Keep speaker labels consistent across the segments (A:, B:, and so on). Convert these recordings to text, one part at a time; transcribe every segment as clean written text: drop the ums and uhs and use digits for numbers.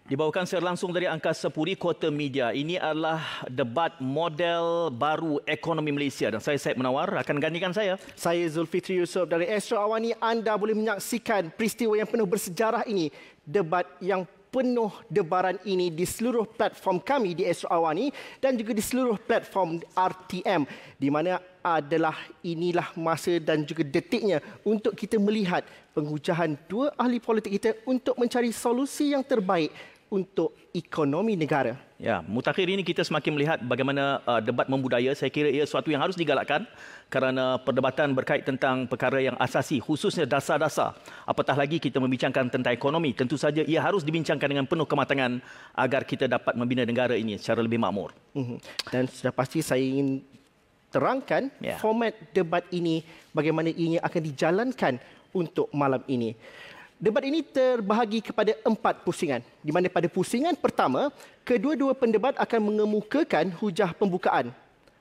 A: Dibawakan secara langsung dari Angkasa Puri Kota Media. Ini adalah debat model baru ekonomi Malaysia dan saya Syed Menawar akan gantikan saya.
B: Saya Zulfitri Yusof dari Astro Awani. Anda boleh menyaksikan peristiwa yang penuh bersejarah ini, debat yang penuh debaran ini di seluruh platform kami di Astro Awani dan juga di seluruh platform RTM, di mana inilah masa dan juga detiknya untuk kita melihat penghujahan dua ahli politik kita untuk mencari solusi yang terbaik untuk ekonomi negara.
A: Ya, mutakhir ini kita semakin melihat bagaimana debat membudaya. Saya kira ia sesuatu yang harus digalakkan kerana perdebatan berkait tentang perkara yang asasi, khususnya dasar-dasar. Apatah lagi kita membincangkan tentang ekonomi, tentu saja ia harus dibincangkan dengan penuh kematangan agar kita dapat membina negara ini secara lebih makmur.
B: Dan sudah pasti saya ingin terangkan format debat ini, bagaimana ianya akan dijalankan untuk malam ini. Debat ini terbahagi kepada 4 pusingan, di mana pada pusingan pertama, kedua-dua pendebat akan mengemukakan hujah pembukaan.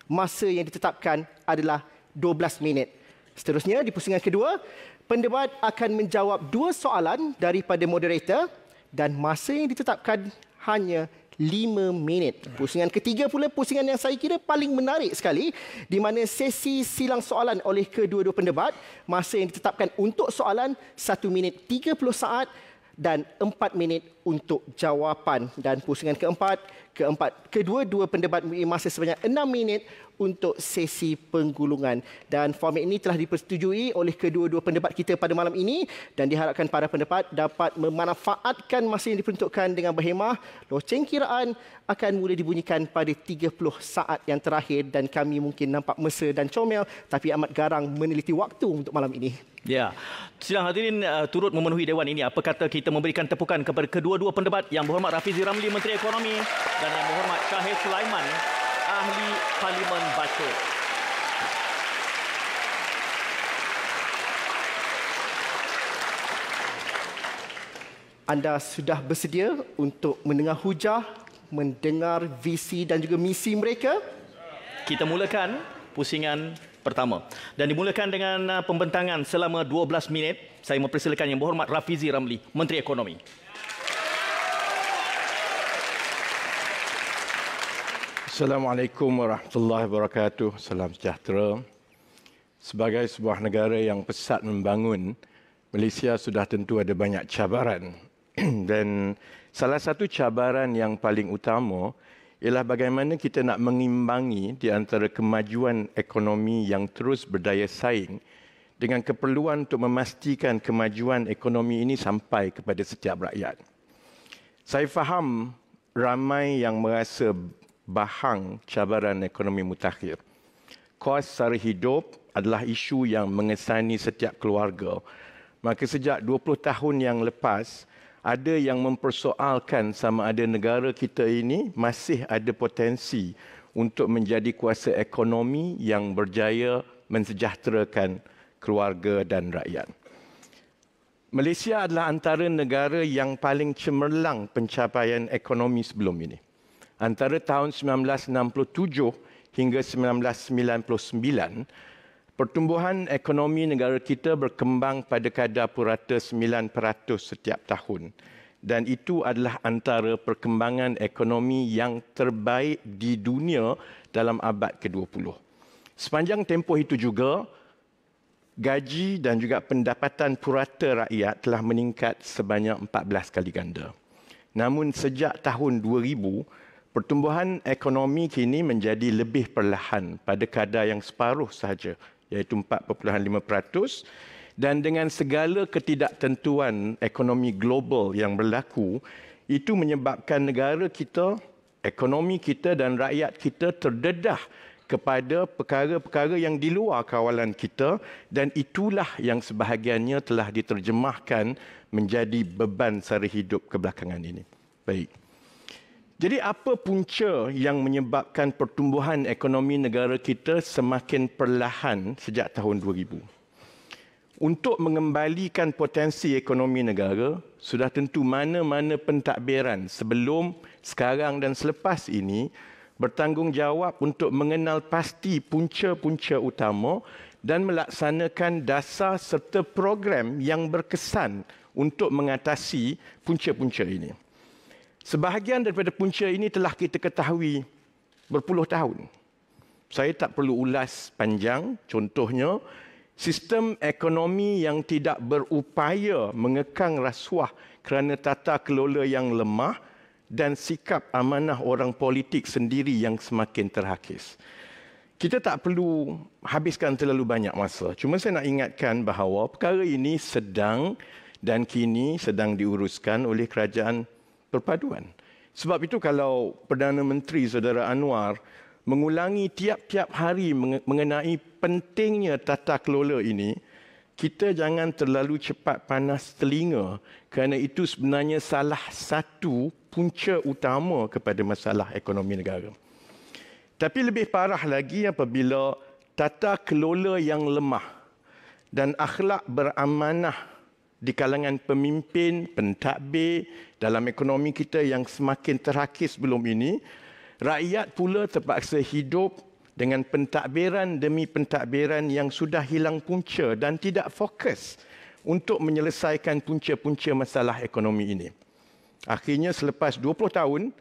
B: Masa yang ditetapkan adalah 12 minit. Seterusnya, di pusingan kedua, pendebat akan menjawab 2 soalan daripada moderator dan masa yang ditetapkan hanya 5 minit. Pusingan ketiga pula, pusingan yang saya kira paling menarik sekali, di mana sesi silang soalan oleh kedua-dua pendebat. Masa yang ditetapkan untuk soalan 1 minit 30 saat dan 4 minit untuk jawapan. Dan pusingan keempat, kedua-dua pendebat mempunyai masa sebanyak 6 minit untuk sesi penggulungan. Dan format ini telah dipersetujui oleh kedua-dua pendebat kita pada malam ini dan diharapkan para pendebat dapat memanfaatkan masa yang diperuntukkan dengan berhemah. Loceng kiraan akan mula dibunyikan pada 30 saat yang terakhir dan kami mungkin nampak mesra dan comel tapi amat garang meneliti waktu untuk malam ini.
A: Ya, sidang hadirin turut memenuhi dewan ini. Apa kata kita memberikan tepukan kepada kedua-dua pendebat, Yang Berhormat Rafizi Ramli, Menteri Ekonomi, dan Yang Berhormat Shahid Sulaiman, Ahli Parlimen Bacot.
B: Anda sudah bersedia untuk mendengar hujah, mendengar visi dan juga misi mereka?
A: Kita mulakan pusingan pertama dan dimulakan dengan pembentangan selama 12 minit. Saya mempersilakan Yang Berhormat Rafizi Ramli, Menteri Ekonomi.
C: Assalamualaikum warahmatullahi wabarakatuh. Salam sejahtera. Sebagai sebuah negara yang pesat membangun, Malaysia sudah tentu ada banyak cabaran. Dan salah satu cabaran yang paling utama ialah bagaimana kita nak mengimbangi di antara kemajuan ekonomi yang terus berdaya saing dengan keperluan untuk memastikan kemajuan ekonomi ini sampai kepada setiap rakyat. Saya faham ramai yang merasa bahang cabaran ekonomi mutakhir. Kos sara hidup adalah isu yang mengesani setiap keluarga. Maka sejak 20 tahun yang lepas, ada yang mempersoalkan sama ada negara kita ini masih ada potensi untuk menjadi kuasa ekonomi yang berjaya mensejahterakan keluarga dan rakyat. Malaysia adalah antara negara yang paling cemerlang pencapaian ekonomi sebelum ini. Antara tahun 1967 hingga 1999, pertumbuhan ekonomi negara kita berkembang pada kadar purata 9% setiap tahun. Dan itu adalah antara perkembangan ekonomi yang terbaik di dunia dalam abad ke-20. Sepanjang tempoh itu juga, gaji dan juga pendapatan purata rakyat telah meningkat sebanyak 14 kali ganda. Namun sejak tahun 2000, pertumbuhan ekonomi kini menjadi lebih perlahan pada kadar yang separuh sahaja, iaitu 4.5%. Dan dengan segala ketidaktentuan ekonomi global yang berlaku, itu menyebabkan negara kita, ekonomi kita dan rakyat kita terdedah kepada perkara-perkara yang di luar kawalan kita dan itulah yang sebahagiannya telah diterjemahkan menjadi beban sara hidup kebelakangan ini. Baik. Jadi apa punca yang menyebabkan pertumbuhan ekonomi negara kita semakin perlahan sejak tahun 2000? Untuk mengembalikan potensi ekonomi negara, sudah tentu mana-mana pentadbiran sebelum, sekarang dan selepas ini bertanggungjawab untuk mengenal pasti punca-punca utama dan melaksanakan dasar serta program yang berkesan untuk mengatasi punca-punca ini. Sebahagian daripada punca ini telah kita ketahui berpuluh tahun. Saya tak perlu ulas panjang. Contohnya, sistem ekonomi yang tidak berupaya mengekang rasuah kerana tata kelola yang lemah dan sikap amanah orang politik sendiri yang semakin terhakis. Kita tak perlu habiskan terlalu banyak masa. Cuma saya nak ingatkan bahawa perkara ini sedang dan kini sedang diuruskan oleh kerajaan perpaduan. Sebab itu kalau Perdana Menteri Saudara Anwar mengulangi tiap-tiap hari mengenai pentingnya tata kelola ini, kita jangan terlalu cepat panas telinga kerana itu sebenarnya salah satu punca utama kepada masalah ekonomi negara. Tapi lebih parah lagi apabila tata kelola yang lemah dan akhlak beramanah di kalangan pemimpin, pentadbir dalam ekonomi kita yang semakin terhakis sebelum ini, rakyat pula terpaksa hidup dengan pentadbiran demi pentadbiran yang sudah hilang punca dan tidak fokus untuk menyelesaikan punca-punca masalah ekonomi ini. Akhirnya selepas 20 tahun,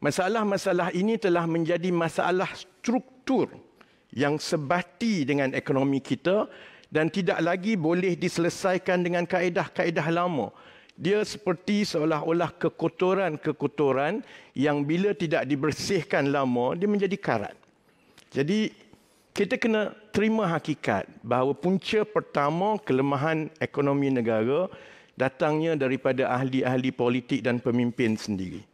C: masalah-masalah ini telah menjadi masalah struktur yang sebati dengan ekonomi kita dan tidak lagi boleh diselesaikan dengan kaedah-kaedah lama. Dia seperti seolah-olah kekotoran-kekotoran yang bila tidak dibersihkan lama, dia menjadi karat. Jadi, kita kena terima hakikat bahawa punca pertama kelemahan ekonomi negara datangnya daripada ahli-ahli politik dan pemimpin sendiri.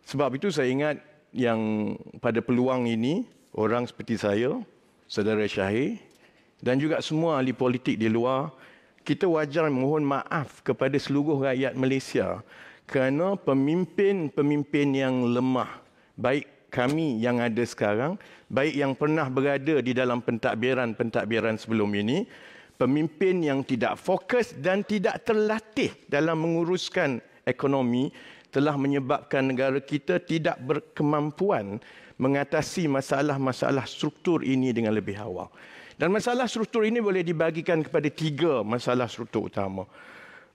C: Sebab itu saya ingat yang pada peluang ini, orang seperti saya, Saudara Syahir, dan juga semua ahli politik di luar, kita wajar mohon maaf kepada seluruh rakyat Malaysia kerana pemimpin-pemimpin yang lemah, baik kami yang ada sekarang, baik yang pernah berada di dalam pentadbiran-pentadbiran sebelum ini, pemimpin yang tidak fokus dan tidak terlatih dalam menguruskan ekonomi telah menyebabkan negara kita tidak berkemampuan mengatasi masalah-masalah struktur ini dengan lebih awal. Dan masalah struktur ini boleh dibagikan kepada 3 masalah struktur utama.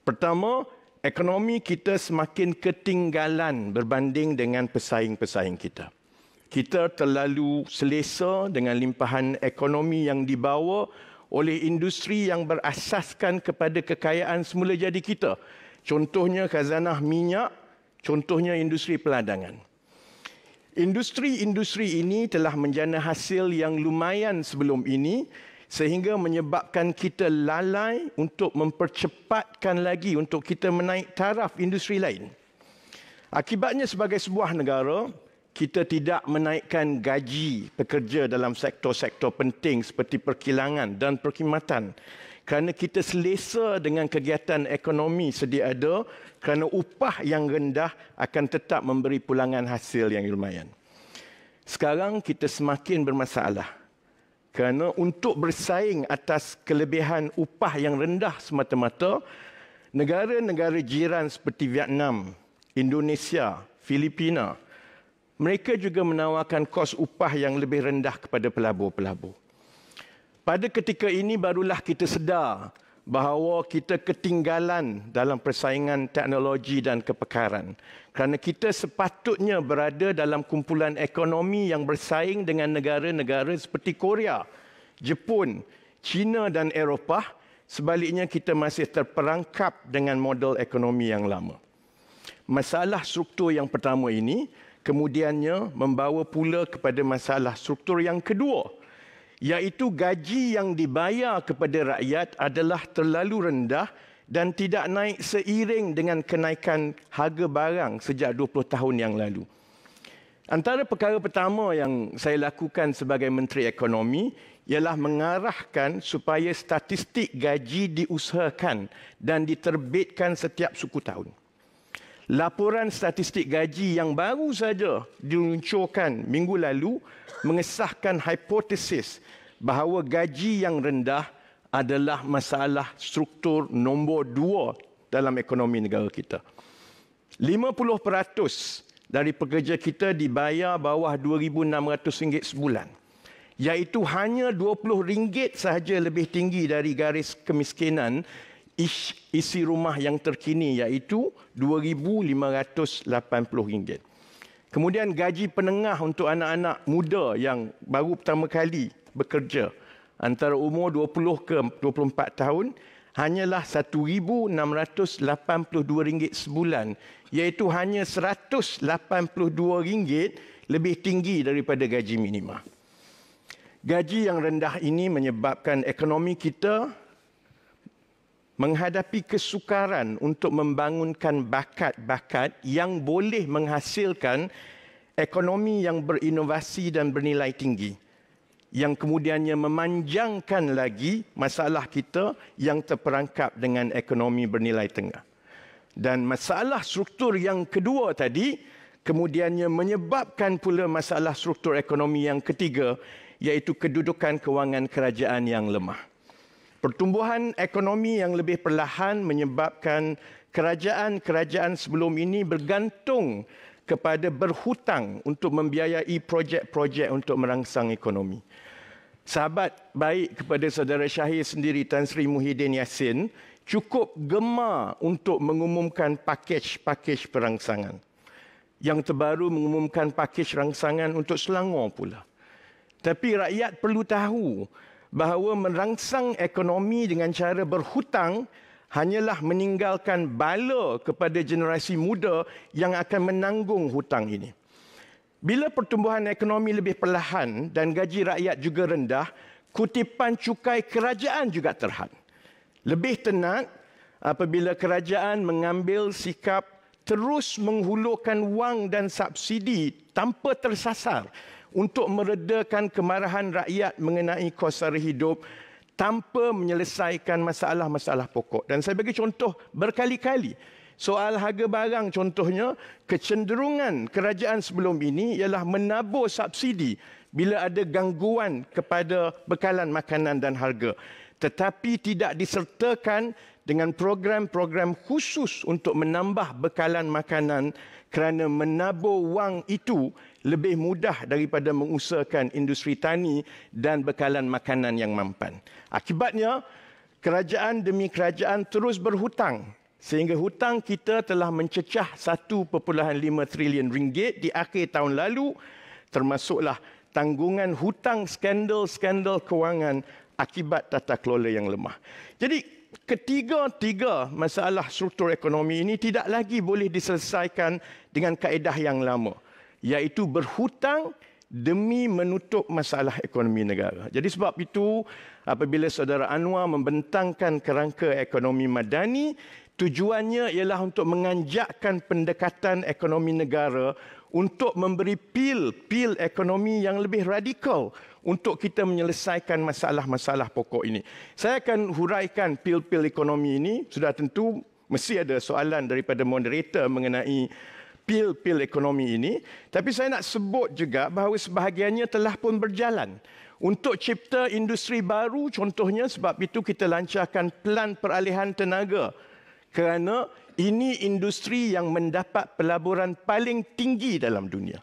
C: Pertama, ekonomi kita semakin ketinggalan berbanding dengan pesaing-pesaing kita. Kita terlalu selesa dengan limpahan ekonomi yang dibawa oleh industri yang berasaskan kepada kekayaan semula jadi kita. Contohnya khazanah minyak, contohnya industri peladangan. Industri-industri ini telah menjana hasil yang lumayan sebelum ini sehingga menyebabkan kita lalai untuk mempercepatkan lagi untuk kita menaik taraf industri lain. Akibatnya sebagai sebuah negara, kita tidak menaikkan gaji pekerja dalam sektor-sektor penting seperti perkilangan dan perkhidmatan kerana kita selesa dengan kegiatan ekonomi sedia ada kerana upah yang rendah akan tetap memberi pulangan hasil yang lumayan. Sekarang kita semakin bermasalah kerana untuk bersaing atas kelebihan upah yang rendah semata-mata, negara-negara jiran seperti Vietnam, Indonesia, Filipina, mereka juga menawarkan kos upah yang lebih rendah kepada pelabur-pelabur. Pada ketika ini barulah kita sedar bahawa kita ketinggalan dalam persaingan teknologi dan kepakaran. Kerana kita sepatutnya berada dalam kumpulan ekonomi yang bersaing dengan negara-negara seperti Korea, Jepun, China dan Eropah. Sebaliknya kita masih terperangkap dengan model ekonomi yang lama. Masalah struktur yang pertama ini kemudiannya membawa pula kepada masalah struktur yang kedua, iaitu gaji yang dibayar kepada rakyat adalah terlalu rendah dan tidak naik seiring dengan kenaikan harga barang sejak 20 tahun yang lalu. Antara perkara pertama yang saya lakukan sebagai Menteri Ekonomi ialah mengarahkan supaya statistik gaji diusahakan dan diterbitkan setiap suku tahun. Laporan statistik gaji yang baru saja diluncurkan minggu lalu mengesahkan hipotesis bahawa gaji yang rendah adalah masalah struktur nombor 2 dalam ekonomi negara kita. 50% dari pekerja kita dibayar bawah RM2,600 sebulan, iaitu hanya RM20 sahaja lebih tinggi dari garis kemiskinan isi rumah yang terkini iaitu RM2,580. Kemudian gaji penengah untuk anak-anak muda yang baru pertama kali bekerja antara umur 20 ke 24 tahun hanyalah RM1,682 sebulan, iaitu hanya RM182 lebih tinggi daripada gaji minima. Gaji yang rendah ini menyebabkan ekonomi kita menghadapi kesukaran untuk membangunkan bakat-bakat yang boleh menghasilkan ekonomi yang berinovasi dan bernilai tinggi, yang kemudiannya memanjangkan lagi masalah kita yang terperangkap dengan ekonomi bernilai tengah. Dan masalah struktur yang kedua tadi kemudiannya menyebabkan pula masalah struktur ekonomi yang ketiga, iaitu kedudukan kewangan kerajaan yang lemah. Pertumbuhan ekonomi yang lebih perlahan menyebabkan kerajaan-kerajaan sebelum ini bergantung kepada berhutang untuk membiayai projek-projek untuk merangsang ekonomi. Sahabat baik kepada saudara Syahir sendiri, Tan Sri Muhyiddin Yassin, cukup gemar untuk mengumumkan pakej-pakej perangsangan. Yang terbaru mengumumkan pakej rangsangan untuk Selangor pula. Tapi rakyat perlu tahu bahawa merangsang ekonomi dengan cara berhutang hanyalah meninggalkan bala kepada generasi muda yang akan menanggung hutang ini. Bila pertumbuhan ekonomi lebih perlahan dan gaji rakyat juga rendah, kutipan cukai kerajaan juga terhad. Lebih tenat apabila kerajaan mengambil sikap terus menghulurkan wang dan subsidi tanpa tersasar untuk meredakan kemarahan rakyat mengenai kos sara hidup tanpa menyelesaikan masalah-masalah pokok. Dan saya bagi contoh berkali-kali. Soal harga barang contohnya, kecenderungan kerajaan sebelum ini ialah menabur subsidi bila ada gangguan kepada bekalan makanan dan harga. Tetapi tidak disertakan dengan program-program khusus untuk menambah bekalan makanan kerana menabur wang itu lebih mudah daripada mengusahakan industri tani dan bekalan makanan yang mampan. Akibatnya, kerajaan demi kerajaan terus berhutang sehingga hutang kita telah mencecah 1.5 trilion ringgit di akhir tahun lalu, termasuklah tanggungan hutang skandal-skandal kewangan akibat tata kelola yang lemah. Jadi, ketiga-tiga masalah struktur ekonomi ini tidak lagi boleh diselesaikan dengan kaedah yang lama, iaitu berhutang demi menutup masalah ekonomi negara. Jadi sebab itu, apabila saudara Anwar membentangkan kerangka ekonomi madani, tujuannya ialah untuk menganjakkan pendekatan ekonomi negara untuk memberi pil ekonomi yang lebih radikal untuk kita menyelesaikan masalah-masalah pokok ini. Saya akan huraikan pil ekonomi ini. Sudah tentu mesti ada soalan daripada moderator mengenai pil ekonomi ini. Tapi saya nak sebut juga bahawa sebahagiannya telah pun berjalan. Untuk cipta industri baru contohnya, sebab itu kita lancarkan pelan peralihan tenaga. Kerana ini industri yang mendapat pelaburan paling tinggi dalam dunia.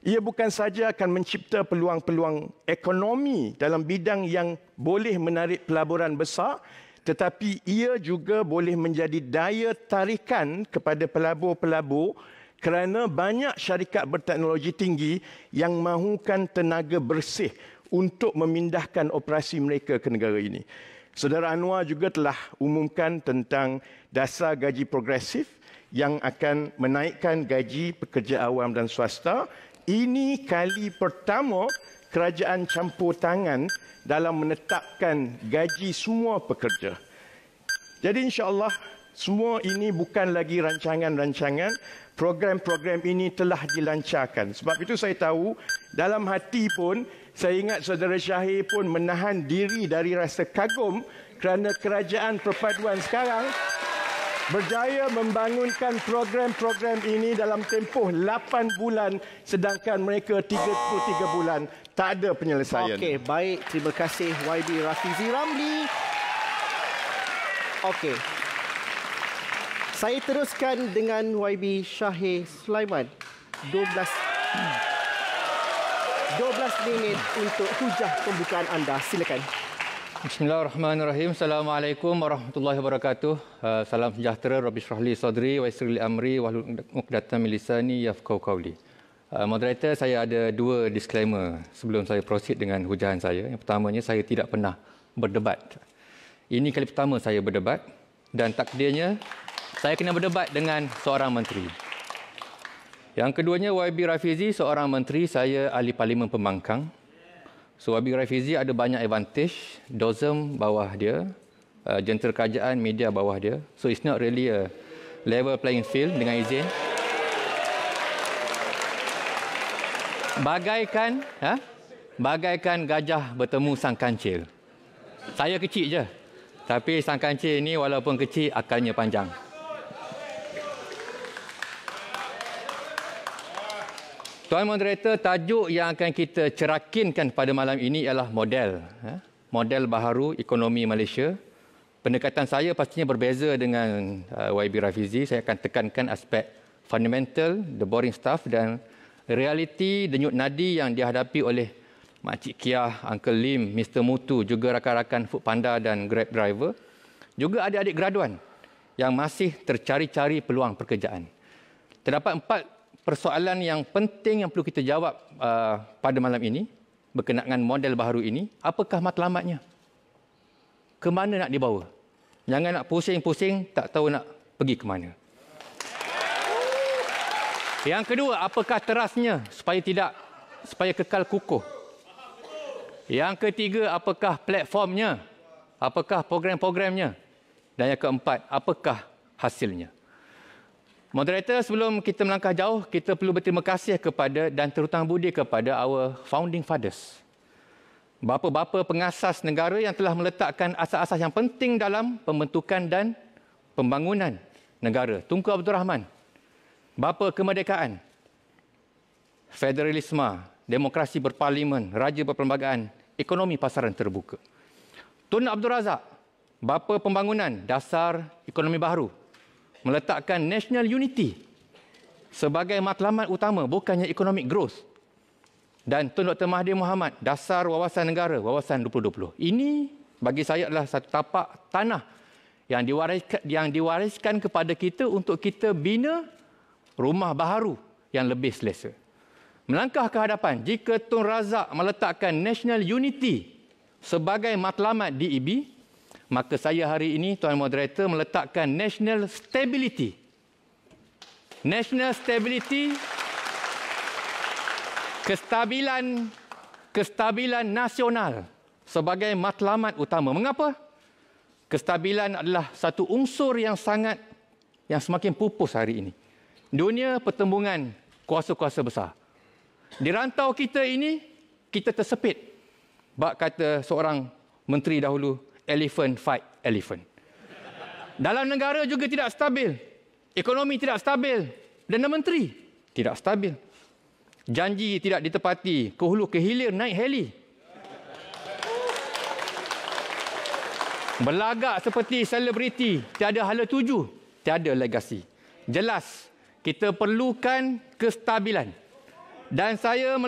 C: Ia bukan saja akan mencipta peluang-peluang ekonomi dalam bidang yang boleh menarik pelaburan besar, tetapi ia juga boleh menjadi daya tarikan kepada pelabur-pelabur kerana banyak syarikat berteknologi tinggi yang mahukan tenaga bersih untuk memindahkan operasi mereka ke negara ini. Saudara Anwar juga telah umumkan tentang dasar gaji progresif yang akan menaikkan gaji pekerja awam dan swasta. Ini kali pertama kerajaan campur tangan dalam menetapkan gaji semua pekerja. Jadi insya-Allah semua ini bukan lagi rancangan-rancangan, program-program ini telah dilancarkan. Sebab itu saya tahu dalam hati pun saya ingat saudara Syahir pun menahan diri dari rasa kagum kerana kerajaan perpaduan sekarang berjaya membangunkan program-program ini dalam tempoh 8 bulan sedangkan mereka 33 bulan tak ada penyelesaian.
B: Okey, baik. Terima kasih YB Rafizi Ramli. Okey. Saya teruskan dengan YB Syahir Sulaiman. 12 minit untuk hujah pembukaan anda. Silakan.
D: Bismillahirrahmanirrahim. Assalamualaikum warahmatullahi wabarakatuh. Salam sejahtera. Rabbi shrah li sadri wa yassir li amri wahlul 'uqdatam min lisani yafqahu qawli. Moderator, saya ada 2 disclaimer sebelum saya proceed dengan hujahan saya. Yang pertamanya, saya tidak pernah berdebat. Ini kali pertama saya berdebat dan takdirnya saya kena berdebat dengan seorang menteri. Yang keduanya, YB Rafizi, seorang menteri, saya ahli parlimen pembangkang. So, YB Rafizi ada banyak advantage, DOSM bawah dia, jentera kerajaan, media bawah dia. So, it's not really a level playing field dengan izin. Bagaikan gajah bertemu sang kancil. Saya kecil je. Tapi sang kancil ini walaupun kecil, akalnya panjang. Tuan Moderator, tajuk yang akan kita cerakinkan pada malam ini ialah model. Model baharu ekonomi Malaysia. Pendekatan saya pastinya berbeza dengan YB Rafizi. Saya akan tekankan aspek fundamental, the boring stuff dan realiti denyut nadi yang dihadapi oleh Makcik Kiah, Uncle Lim, Mr. Mutu, juga rakan-rakan Foodpanda dan Grab driver. Juga adik-adik graduan yang masih tercari-cari peluang pekerjaan. Terdapat 4 persoalan yang penting yang perlu kita jawab pada malam ini berkenaan dengan model baharu ini. Apakah matlamatnya? Ke mana nak dibawa? Jangan nak pusing-pusing, tak tahu nak pergi ke mana. Yang kedua, apakah terasnya supaya kekal kukuh? Yang ketiga, apakah platformnya? Apakah program-programnya? Dan yang keempat, apakah hasilnya? Moderator, sebelum kita melangkah jauh, kita perlu berterima kasih kepada dan terhutang budi kepada our founding fathers. Bapa-bapa pengasas negara yang telah meletakkan asas-asas yang penting dalam pembentukan dan pembangunan negara. Tunku Abdul Rahman, bapa kemerdekaan, federalisme, demokrasi berparlimen, raja berperlembagaan, ekonomi pasaran terbuka. Tun Abdul Razak, bapa pembangunan, dasar ekonomi baharu, meletakkan national unity sebagai matlamat utama, bukannya economic growth. Dan Tun Dr. Mahathir Mohamad, dasar wawasan negara, wawasan 2020. Ini bagi saya adalah satu tapak tanah yang diwariskan kepada kita untuk kita bina rumah baharu yang lebih selesa. Melangkah ke hadapan, jika Tun Razak meletakkan national unity sebagai matlamat DEB, maka saya hari ini, Tuan Moderator, meletakkan national stability. National stability, kestabilan nasional sebagai matlamat utama. Mengapa? Kestabilan adalah satu unsur yang semakin pupus hari ini. Dunia pertembungan kuasa-kuasa besar. Di rantau kita ini, kita tersepit. Bak kata seorang menteri dahulu, elephant fight elephant. Dalam negara juga tidak stabil. Ekonomi tidak stabil. Perdana Menteri tidak stabil. Janji tidak ditepati. Ke hulu ke hilir naik heli. Berlagak seperti selebriti. Tiada hala tuju. Tiada legasi. Jelas, kita perlukan kestabilan. Dan saya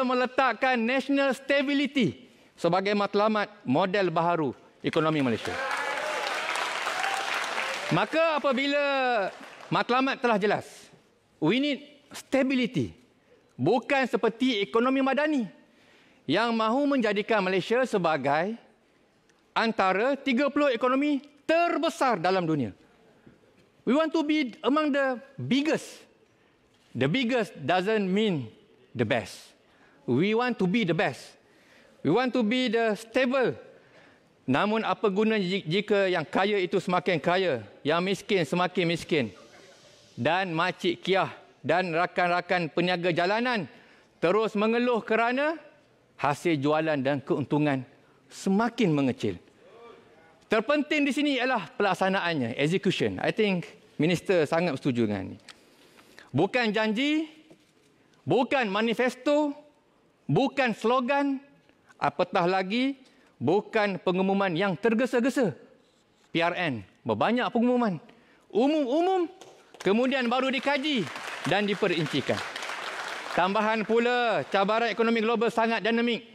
D: meletakkan national stability sebagai matlamat model baharu ekonomi Malaysia. Maka apabila matlamat telah jelas, we need stability. Bukan seperti ekonomi madani yang mahu menjadikan Malaysia sebagai antara 30 ekonomi terbesar dalam dunia. We want to be among the biggest. The biggest doesn't mean the best. We want to be the best. We want to be the stable. Namun apa guna jika yang kaya itu semakin kaya, yang miskin semakin miskin. Dan Makcik Kiah dan rakan-rakan peniaga jalanan terus mengeluh kerana hasil jualan dan keuntungan semakin mengecil. Terpenting di sini ialah pelaksanaannya, execution. I think Minister sangat setuju dengan ini. Bukan janji, bukan manifesto, bukan slogan, apatah lagi, bukan pengumuman yang tergesa-gesa. PRN, berbanyak pengumuman. Umum-umum, kemudian baru dikaji dan diperincikan. Tambahan pula, cabaran ekonomi global sangat dinamik.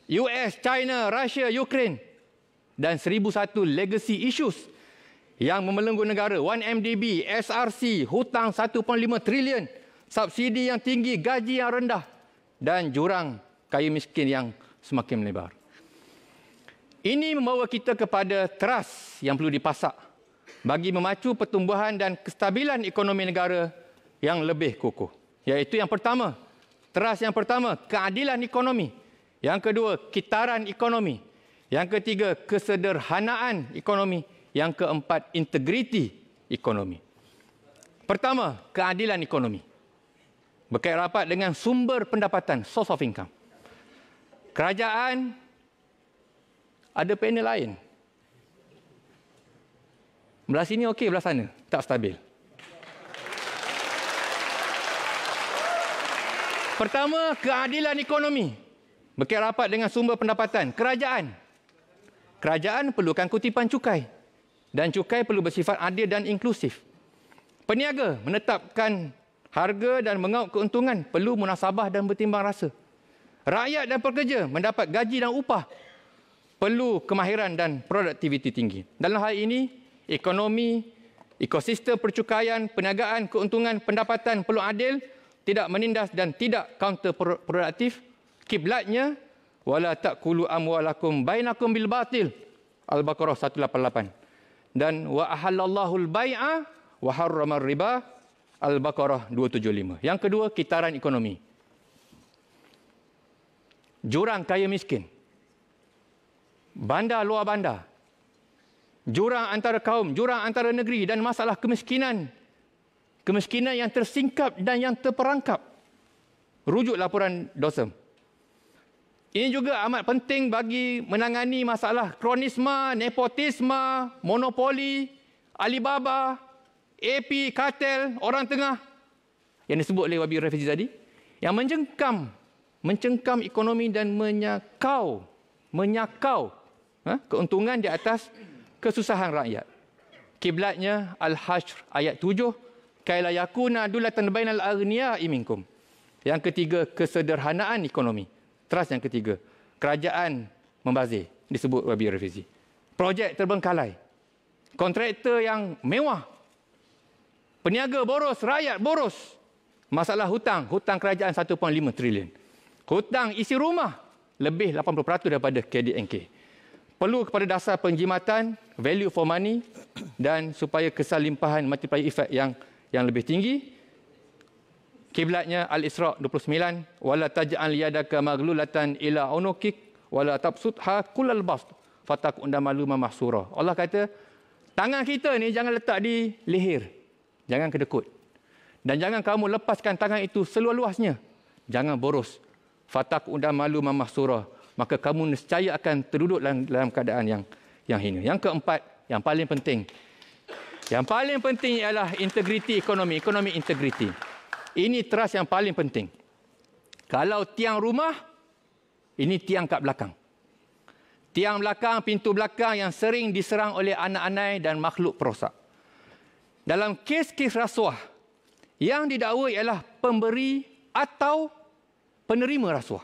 D: US, China, Russia, Ukraine dan 1001 legacy issues yang memelenggu negara, 1MDB, SRC, hutang 1.5 triliun, subsidi yang tinggi, gaji yang rendah dan jurang kaya miskin yang semakin melebar. Ini membawa kita kepada trust yang perlu dipasak bagi memacu pertumbuhan dan kestabilan ekonomi negara yang lebih kukuh. Iaitu yang pertama, trust yang pertama, keadilan ekonomi. Yang kedua, kitaran ekonomi. Yang ketiga, kesederhanaan ekonomi. Yang keempat, integriti ekonomi. Pertama, keadilan ekonomi. Berkait rapat dengan sumber pendapatan, source of income. Kerajaan ada panel lain. Belah sini okey, belah sana tak stabil. Pertama, keadilan ekonomi. Berkait rapat dengan sumber pendapatan. Kerajaan perlukan kutipan cukai. Dan cukai perlu bersifat adil dan inklusif. Peniaga menetapkan harga dan mengaut keuntungan perlu munasabah dan bertimbang rasa. Rakyat dan pekerja mendapat gaji dan upah perlu kemahiran dan produktiviti tinggi. Dalam hal ini, ekonomi, ekosistem percukaian, perniagaan, keuntungan, pendapatan perlu adil, tidak menindas dan tidak counterproduktif. Kiblatnya, wala ta'kulu amwalakum bainakum bil batil. Al-Baqarah 188. Dan wa ahallallahu al-bai'a wa harrama riba. Al-Baqarah 275. Yang kedua, kitaran ekonomi. Jurang kaya miskin. Bandar luar bandar. Jurang antara kaum, jurang antara negeri dan masalah kemiskinan. Kemiskinan yang tersingkap dan yang terperangkap. Rujuk laporan Dawson. Ini juga amat penting bagi menangani masalah kronisme, nepotisme, monopoli, Alibaba, AP, kartel, orang tengah yang disebut oleh Wabi Rafizi tadi, yang mencengkam ekonomi dan menyakau keuntungan di atas kesusahan rakyat. Kiblatnya Al-Hashr ayat 7, kaila yakuna dulatan bainal aghniya'i minkum. Yang ketiga, kesederhanaan ekonomi. Trust yang ketiga, kerajaan membazir, disebut Wabi Rafizi. Projek terbengkalai. Kontraktor yang mewah. Peniaga boros, rakyat boros. Masalah hutang kerajaan 1.5 triliun. Hutang isi rumah lebih 80% daripada KDNK. Perlu kepada dasar penjimatan, value for money dan supaya kesal limpahan multiplier effect yang lebih tinggi. Kiblatnya Al-Isra 29, wala taj'al yadaka maghlulatan ila unukik wala tabsutha kullal bast fatakunda maluma mahsura. Allah kata, tangan kita ni jangan letak di leher, jangan kedekut. Dan jangan kamu lepaskan tangan itu seluas-luasnya. Jangan boros. Fatakunda maluma mahsura. Maka kamu nescaya akan terduduk dalam keadaan yang hina. Yang keempat, yang paling penting. Yang paling penting ialah integriti ekonomi integriti. Ini trust yang paling penting. Kalau tiang rumah, ini tiang kat belakang. Tiang belakang, pintu belakang yang sering diserang oleh anak-anak dan makhluk perosak. Dalam kes-kes rasuah, yang didakwa ialah pemberi atau penerima rasuah.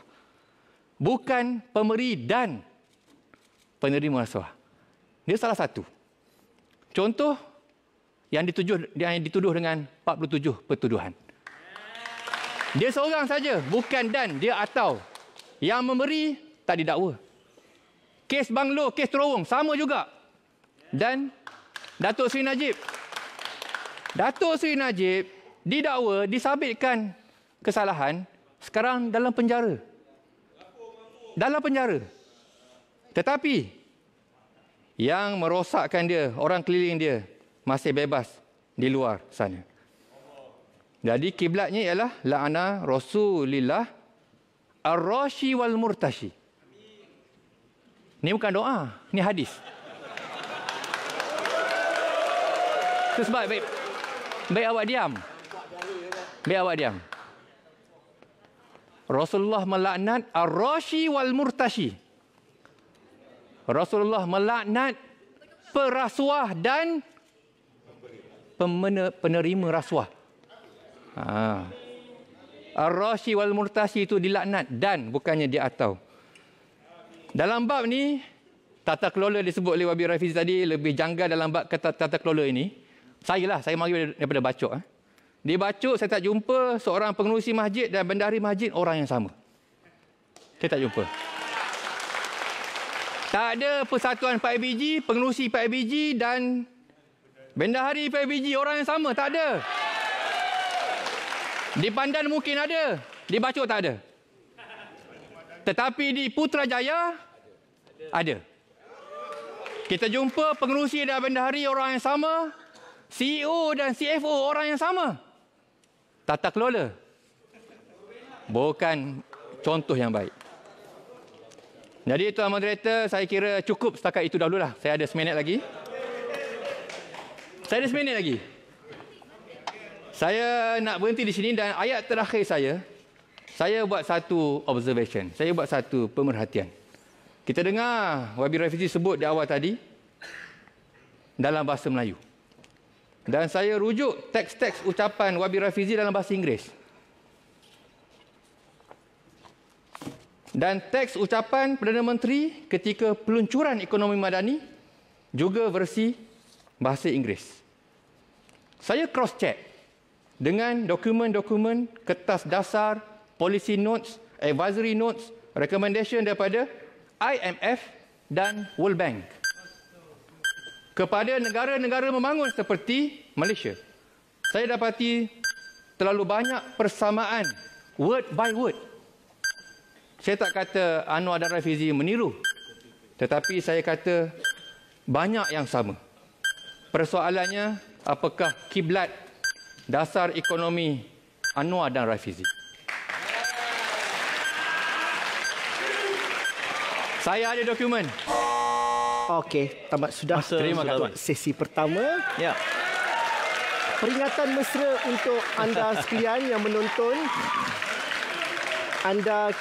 D: Bukan pemberi dan penerima rasuah. Dia salah satu. Contoh yang dituduh dengan 47 pertuduhan. Dia seorang saja, bukan dan, dia atau. Yang memberi tak didakwa. Kes Banglo, kes Terowong, sama juga. Dan Datuk Seri Najib. Datuk Seri Najib didakwa, disabitkan kesalahan, sekarang dalam penjara. Dalam penjara. Tetapi, yang merosakkan dia, orang keliling dia, masih bebas di luar sana. Jadi kiblatnya ialah la'ana Rasulillah ar-rashi wal murtashi. Ini bukan doa, ini hadis. Itu sebab baik awak diam. Baik awak diam. Rasulullah melaknat ar-rashi wal murtashi. Rasulullah melaknat perasuah dan penerima rasuah. Ar-rashi wal murtashi itu dilaknat dan bukannya dia atau. Dalam bab ni, tata kelola disebut oleh Wabi Rafizi tadi lebih janggal dalam bab tata kelola ini. Saya mari daripada Bacok. Di Bacok saya tak jumpa seorang pengerusi masjid dan bendahari masjid orang yang sama. Saya tak jumpa. Tak ada persatuan PIBG, pengerusi PIBG dan bendahari PIBG orang yang sama. Tak ada. Di Pandan mungkin ada. Di Bacok tak ada. Tetapi di Putrajaya ada. Kita jumpa pengerusi dan bendahari orang yang sama. CEO dan CFO orang yang sama. Tata kelola bukan contoh yang baik. Jadi Tuan Moderator, saya kira cukup setakat itu dahululah. Saya ada seminit lagi. Saya nak berhenti di sini dan ayat terakhir saya buat satu observation. Saya buat satu pemerhatian. Kita dengar Wabi Rafizi sebut di awal tadi dalam bahasa Melayu. Dan saya rujuk teks-teks ucapan Wabi Rafizi dalam bahasa Inggeris. Dan teks ucapan Perdana Menteri ketika peluncuran ekonomi madani juga versi bahasa Inggeris. Saya cross-check dengan dokumen-dokumen kertas dasar, policy notes, advisory notes, recommendation daripada IMF dan World Bank kepada negara-negara membangun seperti Malaysia. Saya dapati terlalu banyak persamaan word by word. Saya tak kata Anwar dan Rafizi meniru, tetapi saya kata banyak yang sama. Persoalannya, apakah kiblat dasar ekonomi Anwar dan Rafizi? Saya ada dokumen.
B: Okey, tamat sudah.
D: Terima kasih.
B: Sesi pertama.
A: Ya.
B: Peringatan mesra untuk anda sekalian yang menonton.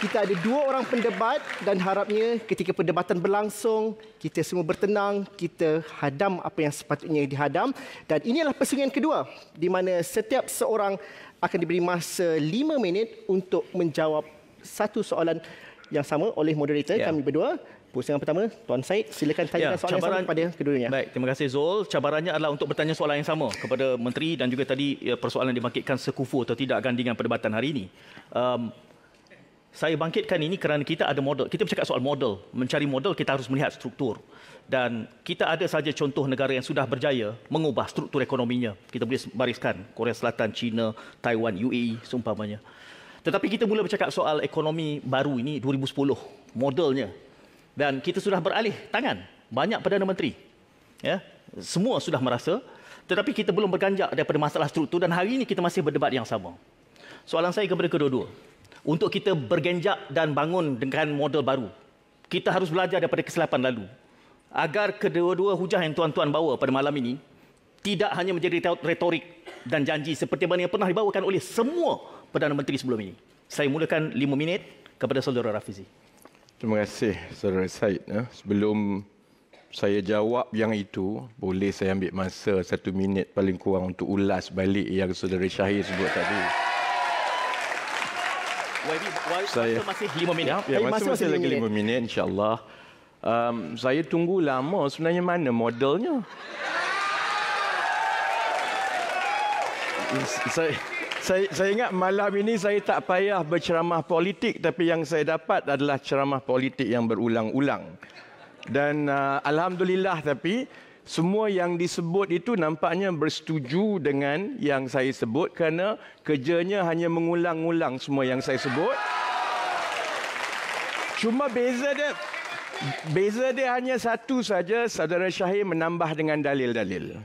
B: Kita ada 2 orang pendebat dan harapnya ketika perdebatan berlangsung, kita semua bertenang, kita hadam apa yang sepatutnya dihadam. Dan ini adalah persungian kedua di mana setiap seorang akan diberi masa 5 minit untuk menjawab satu soalan yang sama oleh moderator kami berdua. Pusingan pertama, Tuan Syed, silakan tanyakan soalan yang sama kepada keduanya.
A: Baik, terima kasih Zul. Cabarannya adalah untuk bertanya soalan yang sama kepada Menteri dan juga tadi persoalan dibangkitkan sekufu atau tidak gandingan perdebatan hari ini. Saya bangkitkan ini kerana kita ada model. Kita bercakap soal model. Mencari model, kita harus melihat struktur. Dan kita ada saja contoh negara yang sudah berjaya mengubah struktur ekonominya. Kita boleh bariskan Korea Selatan, China, Taiwan, UAE, seumpamanya. Tetapi kita mula bercakap soal ekonomi baru ini 2010, modelnya. Dan kita sudah beralih tangan. Banyak Perdana Menteri. Ya, semua sudah merasa. Tetapi kita belum berganjak daripada masalah struktur dan hari ini kita masih berdebat yang sama. Soalan saya kepada kedua-dua. Untuk kita bergenjak dan bangun dengan model baru, kita harus belajar daripada kesilapan lalu. Agar kedua-dua hujah yang tuan-tuan bawa pada malam ini tidak hanya menjadi retorik dan janji seperti mana yang pernah dibawakan oleh semua Perdana Menteri sebelum ini. Saya mulakan 5 minit kepada Saudara Rafizi.
C: Terima kasih Saudara Syed. Sebelum saya jawab yang itu, boleh saya ambil masa 1 minit paling kurang untuk ulas balik yang Saudara Syahir sebut tadi.
A: Saya masih 5 minit.
C: Ya, masih lagi 5 minit insya-Allah. Saya tunggu lama sebenarnya, mana modelnya. Saya ingat malam ini saya tak payah berceramah politik, tapi yang saya dapat adalah ceramah politik yang berulang-ulang. Dan alhamdulillah, tapi semua yang disebut itu nampaknya bersetuju dengan yang saya sebut kerana kerjanya hanya mengulang-ulang semua yang saya sebut. Cuma beza dia hanya satu saja, Saudara Syahir menambah dengan dalil-dalil.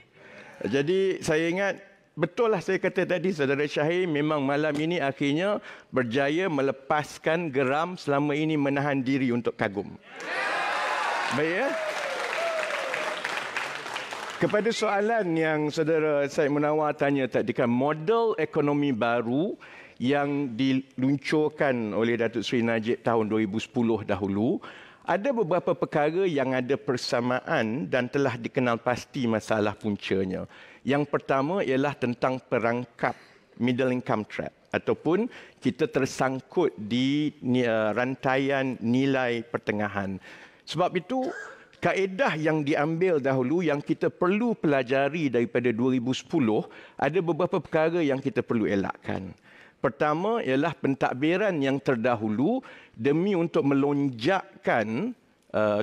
C: Jadi saya ingat, betul lah saya kata tadi, Saudara Syahir memang malam ini akhirnya berjaya melepaskan geram selama ini menahan diri untuk kagum. Baik ya? Kepada soalan yang Saudara Syed Munawar tanya tadi, kan model ekonomi baru yang diluncurkan oleh Datuk Seri Najib tahun 2010 dahulu, ada beberapa perkara yang ada persamaan dan telah dikenal pasti masalah puncanya. Yang pertama ialah tentang perangkap middle income trap. ataupun kita tersangkut di rantaian nilai pertengahan. Sebab itu, kaedah yang diambil dahulu yang kita perlu pelajari daripada 2010, ada beberapa perkara yang kita perlu elakkan. Pertama ialah pentadbiran yang terdahulu demi untuk melonjakkan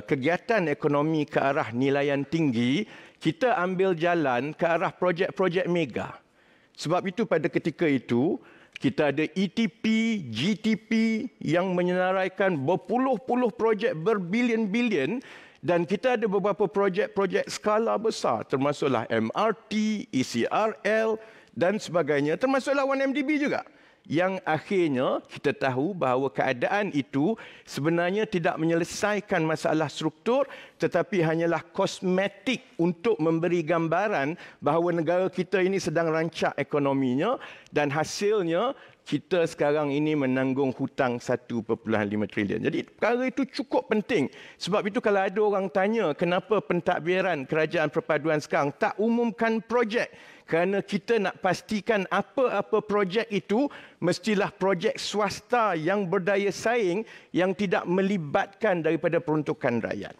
C: kegiatan ekonomi ke arah nilaian tinggi, kita ambil jalan ke arah projek-projek mega. Sebab itu pada ketika itu, kita ada ETP, GTP yang menyenaraikan berpuluh-puluh projek berbilion-bilion, dan kita ada beberapa projek-projek skala besar, termasuklah MRT, ECRL dan sebagainya, termasuklah 1MDB juga. Yang akhirnya kita tahu bahawa keadaan itu sebenarnya tidak menyelesaikan masalah struktur, tetapi hanyalah kosmetik untuk memberi gambaran bahawa negara kita ini sedang rancak ekonominya, dan hasilnya kita sekarang ini menanggung hutang 1.5 trilion. Jadi perkara itu cukup penting. Sebab itu kalau ada orang tanya kenapa pentadbiran Kerajaan Perpaduan sekarang tak umumkan projek, kerana kita nak pastikan apa-apa projek itu mestilah projek swasta yang berdaya saing, yang tidak melibatkan daripada peruntukan rakyat.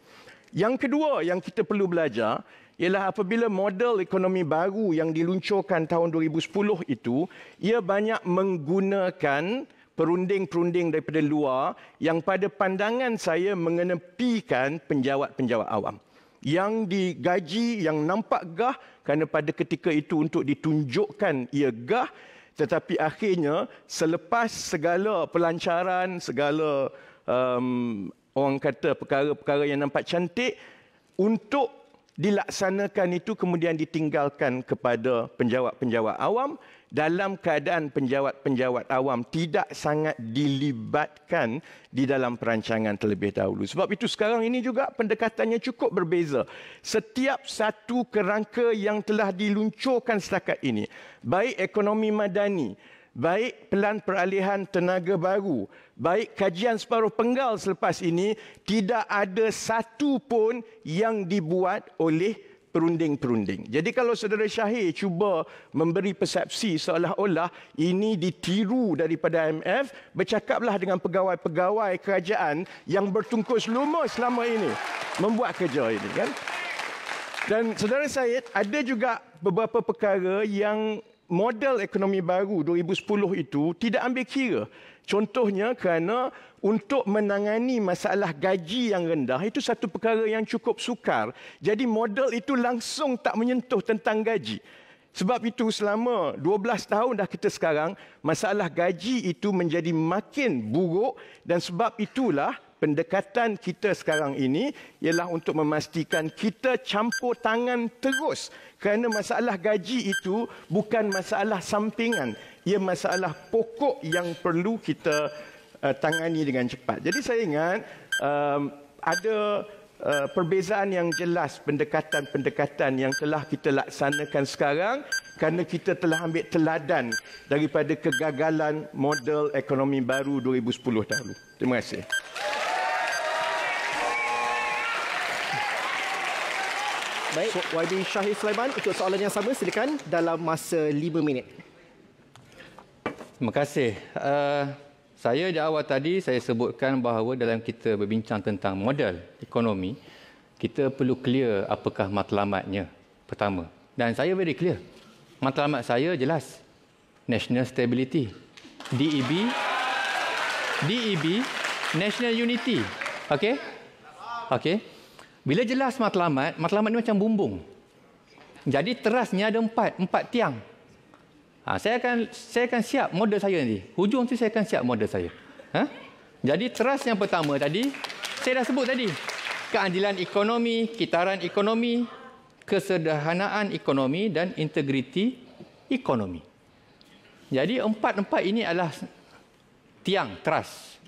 C: Yang kedua yang kita perlu belajar ialah apabila model ekonomi baru yang diluncurkan tahun 2010 itu, ia banyak menggunakan perunding-perunding daripada luar yang pada pandangan saya mengenepikan penjawat-penjawat awam. Yang digaji, yang nampak gah, kerana pada ketika itu untuk ditunjukkan ia gah, tetapi akhirnya selepas segala pelancaran, segala orang kata perkara-perkara yang nampak cantik, untuk dilaksanakan itu kemudian ditinggalkan kepada penjawat-penjawat awam, dalam keadaan penjawat-penjawat awam tidak sangat dilibatkan di dalam perancangan terlebih dahulu. Sebab itu sekarang ini juga pendekatannya cukup berbeza. Setiap satu kerangka yang telah diluncurkan setakat ini, baik ekonomi madani, baik pelan peralihan tenaga baru, baik kajian separuh penggal selepas ini, tidak ada satu pun yang dibuat oleh perunding-perunding. Jadi kalau Saudara Syahir cuba memberi persepsi seolah-olah ini ditiru daripada IMF, bercakaplah dengan pegawai-pegawai kerajaan yang bertungkus lumus selama ini membuat kerja ini, kan? Dan Saudara Syed, ada juga beberapa perkara yang model ekonomi baru 2010 itu tidak ambil kira. Contohnya kerana untuk menangani masalah gaji yang rendah, itu satu perkara yang cukup sukar. Jadi model itu langsung tak menyentuh tentang gaji. Sebab itu selama 12 tahun dah kita sekarang, masalah gaji itu menjadi makin buruk, dan sebab itulah pendekatan kita sekarang ini ialah untuk memastikan kita campur tangan terus, kerana masalah gaji itu bukan masalah sampingan, ia masalah pokok yang perlu kita tangani dengan cepat. Jadi saya ingat ada perbezaan yang jelas pendekatan-pendekatan yang telah kita laksanakan sekarang, kerana kita telah ambil teladan daripada kegagalan model ekonomi baru 2010 dahulu. Terima kasih.
B: Baik, YB Syahir Sulaiman, untuk soalan yang sama silakan dalam masa 5 minit.
D: Terima kasih. Saya di awal tadi saya sebutkan bahawa dalam kita berbincang tentang model ekonomi, kita perlu clear apakah matlamatnya pertama. Dan saya very clear. Matlamat saya jelas. National Stability. DEB, National Unity. Okey? Okey. Bila jelas matlamat ni macam bumbung. Jadi terasnya ada empat tiang. Saya akan siap model saya nanti. Hujung tu saya akan siap model saya. Jadi teras yang pertama tadi, saya dah sebut tadi. Keadilan ekonomi, kitaran ekonomi, kesederhanaan ekonomi dan integriti ekonomi. Jadi empat ini adalah tiang, teras.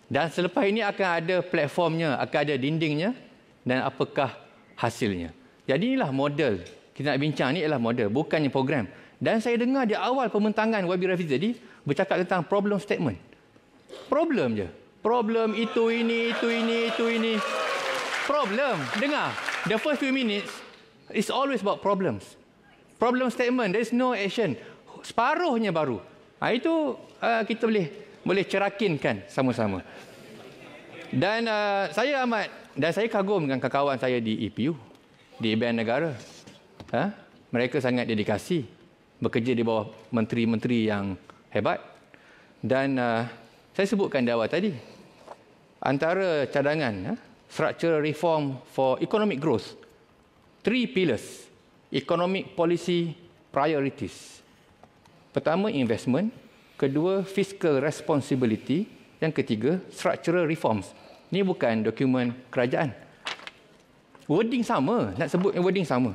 D: Dan selepas ini akan ada platformnya, akan ada dindingnya, dan apakah hasilnya. Jadi inilah model. Kita nak bincang ni ialah model, bukannya program. Dan saya dengar di awal pembentangan YB Rafizi tadi bercakap tentang problem statement. Problem je. Problem itu ini. Problem. Dengar. The first few minutes is always about problems. Problem statement. There is no action. Separuhnya baru. Itu kita boleh cerakinkan sama-sama. Dan saya kagum dengan kawan saya di EPU, di IBN Negara. Mereka sangat dedikasi, bekerja di bawah menteri-menteri yang hebat. Dan saya sebutkan di awal tadi, antara cadangan structural reform for economic growth, 3 pillars economic policy priorities. Pertama, investment. Kedua, fiscal responsibility. Yang ketiga, structural reforms. Ini bukan dokumen kerajaan. Wording sama, nak sebut wording sama.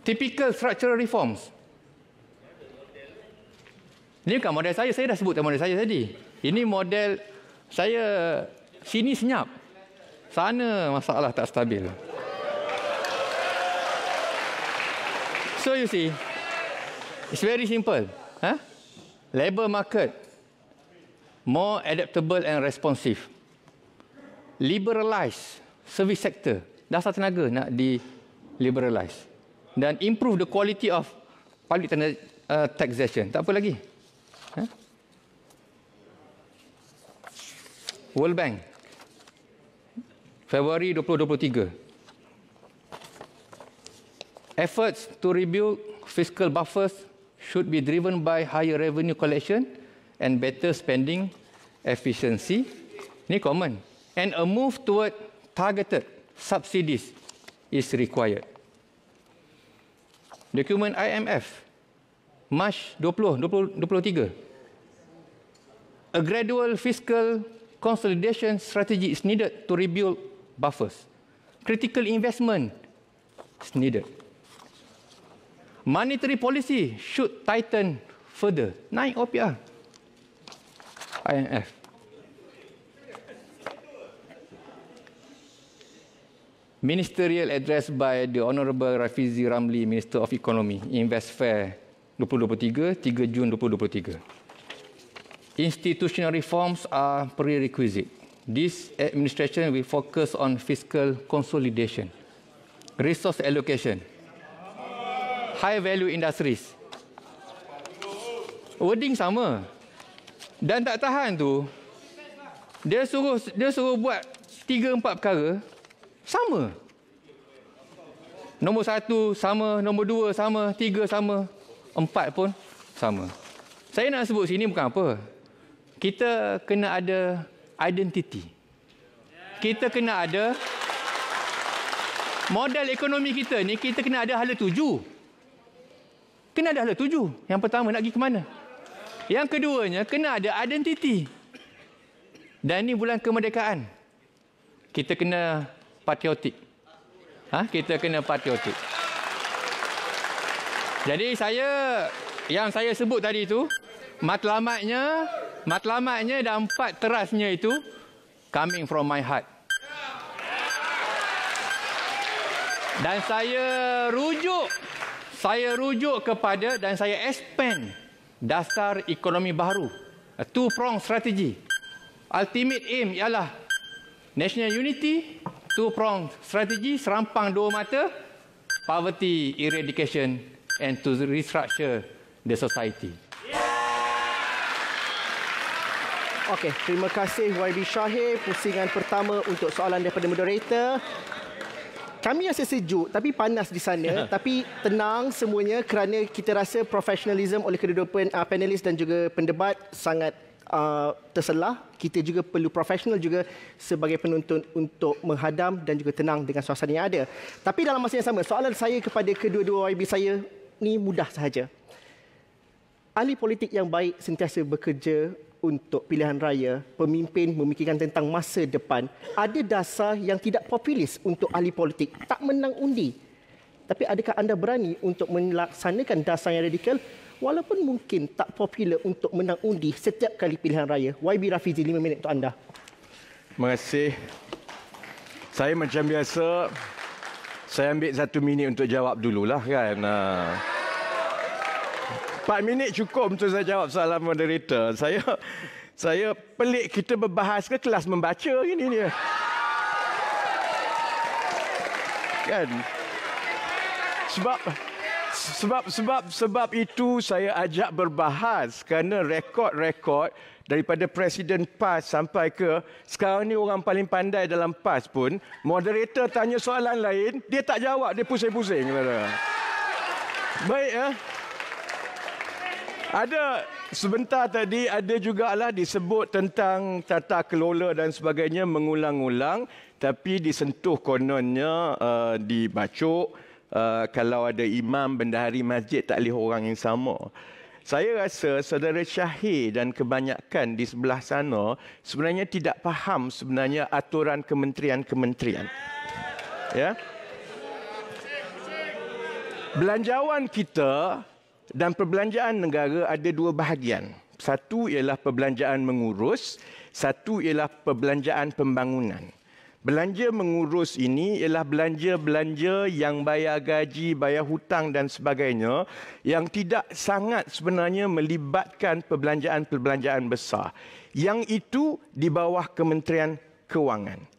D: Typical structural reforms. Ini bukan model saya dah sebut model saya tadi. Ini model saya, sini senyap, sana masalah tak stabil. So you see, it's very simple. Labour market, more adaptable and responsive. Liberalize service sector. Dasar tenaga nak di-liberalize. Dan improve the quality of public taxation. Tak apa lagi. World Bank, Februari 2023. Efforts to rebuild fiscal buffers should be driven by higher revenue collection and better spending efficiency. Ini common. And a move toward targeted subsidies is required. Dokumen IMF, Mac 2023. A gradual fiscal consolidation strategy is needed to rebuild buffers. Critical investment is needed. Monetary policy should tighten further. Naik OPR. IMF. Ministerial address by the Honourable Rafizi Ramli, Minister of Economy, Invest Fair 2023, 3 Jun 2023. Institutional reforms are prerequisite. This administration will focus on fiscal consolidation, resource allocation, high value industries. Wording sama. Dan tak tahan tu, dia suruh buat 3-4 perkara sama. Nombor 1 sama, nombor 2 sama, 3 sama, 4 pun sama. Saya nak sebut sini bukan apa. Kita kena ada identiti. Kita kena ada model ekonomi kita ni, kita kena ada hala tuju. Kena ada hala tuju. Yang pertama, nak pergi ke mana? Yang keduanya, kena ada identiti. Dan ini bulan kemerdekaan. Kita kena patriotik. Kita kena patriotik. Jadi yang saya sebut tadi itu, matlamatnya dan 4 terasnya itu coming from my heart. Dan saya rujuk kepada dan saya expand dasar ekonomi baru. A two-pronged strategy. Ultimate aim ialah national unity, two-pronged strategy, serampang 2 mata, poverty eradication and to restructure the society.
B: Okey, terima kasih YB Shahir. Pusingan pertama untuk soalan daripada moderator. Kami rasa sejuk tapi panas di sana. Tapi tenang semuanya kerana kita rasa profesionalism oleh kedua panelis dan juga pendebat sangat terselah. Kita juga perlu profesional juga sebagai penonton untuk menghadam dan juga tenang dengan suasana yang ada. Tapi dalam masa yang sama, soalan saya kepada kedua-dua YB saya ni mudah sahaja. Ahli politik yang baik sentiasa bekerja untuk pilihan raya, pemimpin memikirkan tentang masa depan. Ada dasar yang tidak populis untuk ahli politik, tak menang undi. Tapi adakah anda berani untuk melaksanakan dasar yang radikal walaupun mungkin tak popular untuk menang undi setiap kali pilihan raya? YB Rafizi, 5 minit untuk anda.
C: Terima kasih. Saya macam biasa, saya ambil 1 minit untuk jawab dululah kan. 4 minit cukup untuk saya jawab soalan moderator. Saya pelik kita berbahas ke kelas membaca gini ni. Kan? Sebab itu saya ajak berbahas kerana rekod-rekod daripada Presiden PAS sampai ke sekarang ni orang paling pandai dalam PAS pun, moderator tanya soalan lain, dia tak jawab, dia pusing-pusing. Baik ya. Ada sebentar tadi ada jugalah disebut tentang tata kelola dan sebagainya mengulang-ulang, tapi disentuh kononnya dibacok. Kalau ada imam bendahari masjid tak boleh orang yang sama. Saya rasa saudara Syahir dan kebanyakan di sebelah sana sebenarnya tidak faham sebenarnya aturan kementerian-kementerian. Ya. Belanjawan kita dan perbelanjaan negara ada dua bahagian. Satu ialah perbelanjaan mengurus, satu ialah perbelanjaan pembangunan. Belanja mengurus ini ialah belanja-belanja yang bayar gaji, bayar hutang dan sebagainya yang tidak sangat sebenarnya melibatkan perbelanjaan-perbelanjaan besar. Yang itu di bawah Kementerian Kewangan.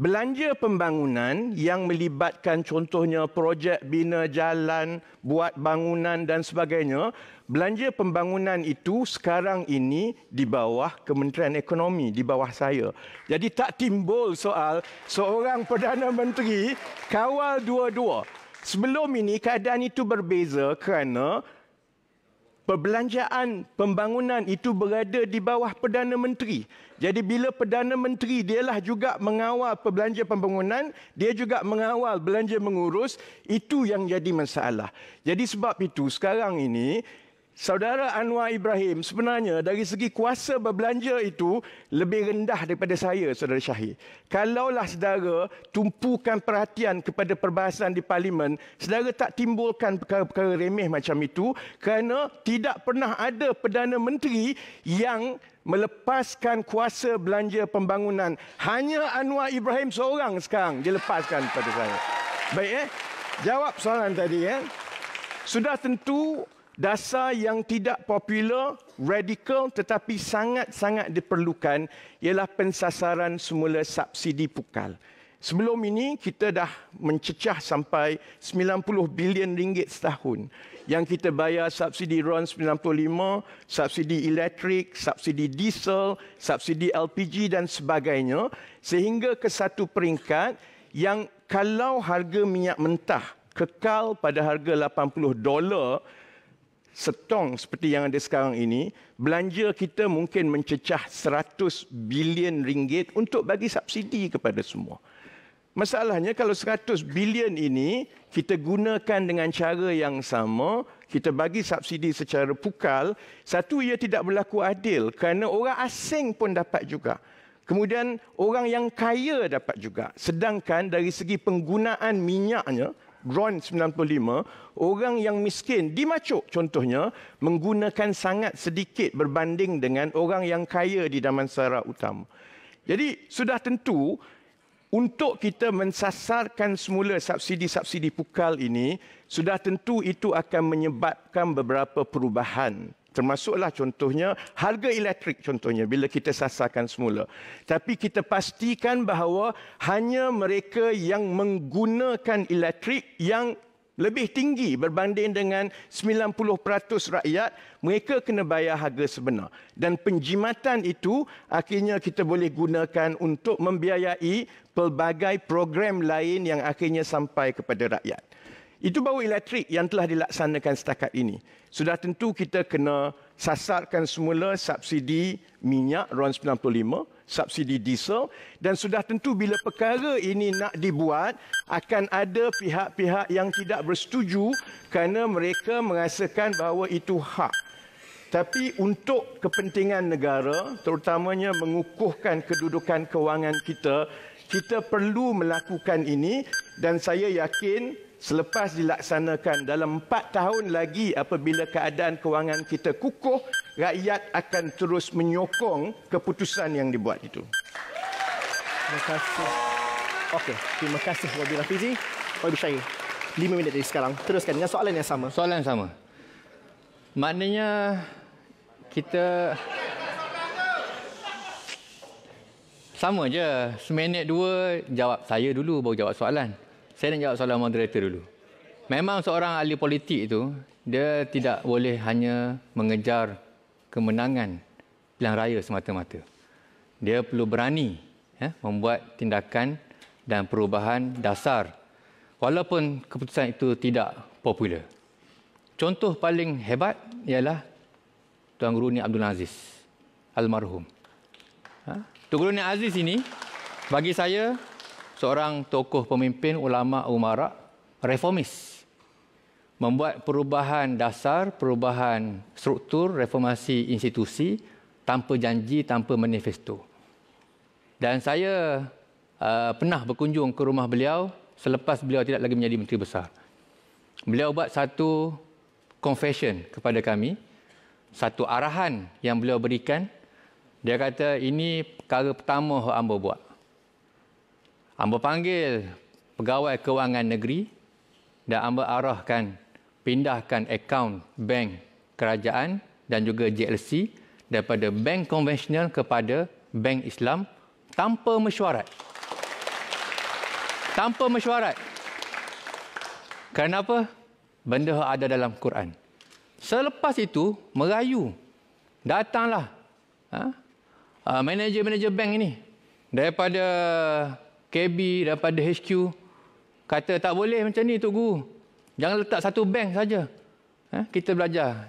C: Belanja pembangunan yang melibatkan contohnya projek bina jalan, buat bangunan dan sebagainya, belanja pembangunan itu sekarang ini di bawah Kementerian Ekonomi, di bawah saya. Jadi tak timbul soal seorang Perdana Menteri kawal dua-dua. Sebelum ini keadaan itu berbeza kerana perbelanjaan pembangunan itu berada di bawah Perdana Menteri. Jadi bila Perdana Menteri dialah juga mengawal perbelanja pembangunan, dia juga mengawal belanja mengurus, itu yang jadi masalah. Jadi sebab itu sekarang ini Saudara Anwar Ibrahim sebenarnya dari segi kuasa berbelanja itu lebih rendah daripada saya, Saudara Syahir. Kalaulah saudara tumpukan perhatian kepada perbahasan di Parlimen, saudara tak timbulkan perkara-perkara remeh macam itu kerana tidak pernah ada Perdana Menteri yang melepaskan kuasa belanja pembangunan. Hanya Anwar Ibrahim seorang sekarang dilepaskan kepada saya. Baik, jawab soalan tadi. Sudah tentu dasar yang tidak popular, radikal tetapi sangat-sangat diperlukan ialah pensasaran semula subsidi pukal. Sebelum ini kita dah mencecah sampai 90 bilion ringgit setahun. Yang kita bayar subsidi RON 95, subsidi elektrik, subsidi diesel, subsidi LPG dan sebagainya. Sehingga ke satu peringkat yang kalau harga minyak mentah kekal pada harga $80 setong seperti yang ada sekarang ini, belanja kita mungkin mencecah 100 bilion ringgit untuk bagi subsidi kepada semua. Masalahnya kalau 100 bilion ini kita gunakan dengan cara yang sama, kita bagi subsidi secara pukal, satu ia tidak berlaku adil kerana orang asing pun dapat juga. Kemudian orang yang kaya dapat juga. Sedangkan dari segi penggunaan minyaknya, RON 95, orang yang miskin dimacuk contohnya menggunakan sangat sedikit berbanding dengan orang yang kaya di Damansara Utama. Jadi sudah tentu untuk kita mensasarkan semula subsidi-subsidi pukal ini, sudah tentu itu akan menyebabkan beberapa perubahan. Termasuklah contohnya harga elektrik contohnya bila kita sasarkan semula. Tapi kita pastikan bahawa hanya mereka yang menggunakan elektrik yang lebih tinggi berbanding dengan 90% rakyat, mereka kena bayar harga sebenar. Dan penjimatan itu akhirnya kita boleh gunakan untuk membiayai pelbagai program lain yang akhirnya sampai kepada rakyat. Itu baru elektrik yang telah dilaksanakan setakat ini. Sudah tentu kita kena sasarkan semula subsidi minyak RON 95, subsidi diesel dan sudah tentu bila perkara ini nak dibuat akan ada pihak-pihak yang tidak bersetuju kerana mereka merasakan bahawa itu hak. Tapi untuk kepentingan negara, terutamanya mengukuhkan kedudukan kewangan kita, kita perlu melakukan ini dan saya yakin selepas dilaksanakan dalam 4 tahun lagi apabila keadaan kewangan kita kukuh, rakyat akan terus menyokong keputusan yang dibuat itu.
B: Terima kasih. Okey, terima kasih Wabi Rafizi. Wabi Syahir, 5 minit dari sekarang. Teruskan dengan soalan yang sama.
D: Soalan yang sama. Maknanya kita sama je. Seminit dua jawab saya dulu baru jawab soalan. Saya nak jawab soalan moderator dulu. memang seorang ahli politik itu, dia tidak boleh hanya mengejar kemenangan pilihan raya semata-mata. Dia perlu berani membuat tindakan dan perubahan dasar walaupun keputusan itu tidak popular. Contoh paling hebat ialah Tuan Guru Ni Abdul Aziz, almarhum. Tuan Guru Ni Aziz ini, bagi saya, seorang tokoh pemimpin ulama umara reformis. Membuat perubahan dasar, perubahan struktur, reformasi institusi tanpa janji, tanpa manifesto. Dan saya pernah berkunjung ke rumah beliau selepas beliau tidak lagi menjadi Menteri Besar. Beliau buat satu confession kepada kami, satu arahan yang beliau berikan. Dia kata, ini perkara pertama yang hamba buat. Hamba panggil pegawai kewangan negeri dan hamba arahkan pindahkan akaun bank kerajaan dan juga JLC daripada bank konvensional kepada bank Islam tanpa mesyuarat. Tanpa mesyuarat. Kenapa? Benda ada dalam Quran. Selepas itu, merayu. Datanglah manager-manager bank ini daripada KB, daripada HQ, kata tak boleh macam ni Tok Guru. Jangan letak satu bank saja. Kita belajar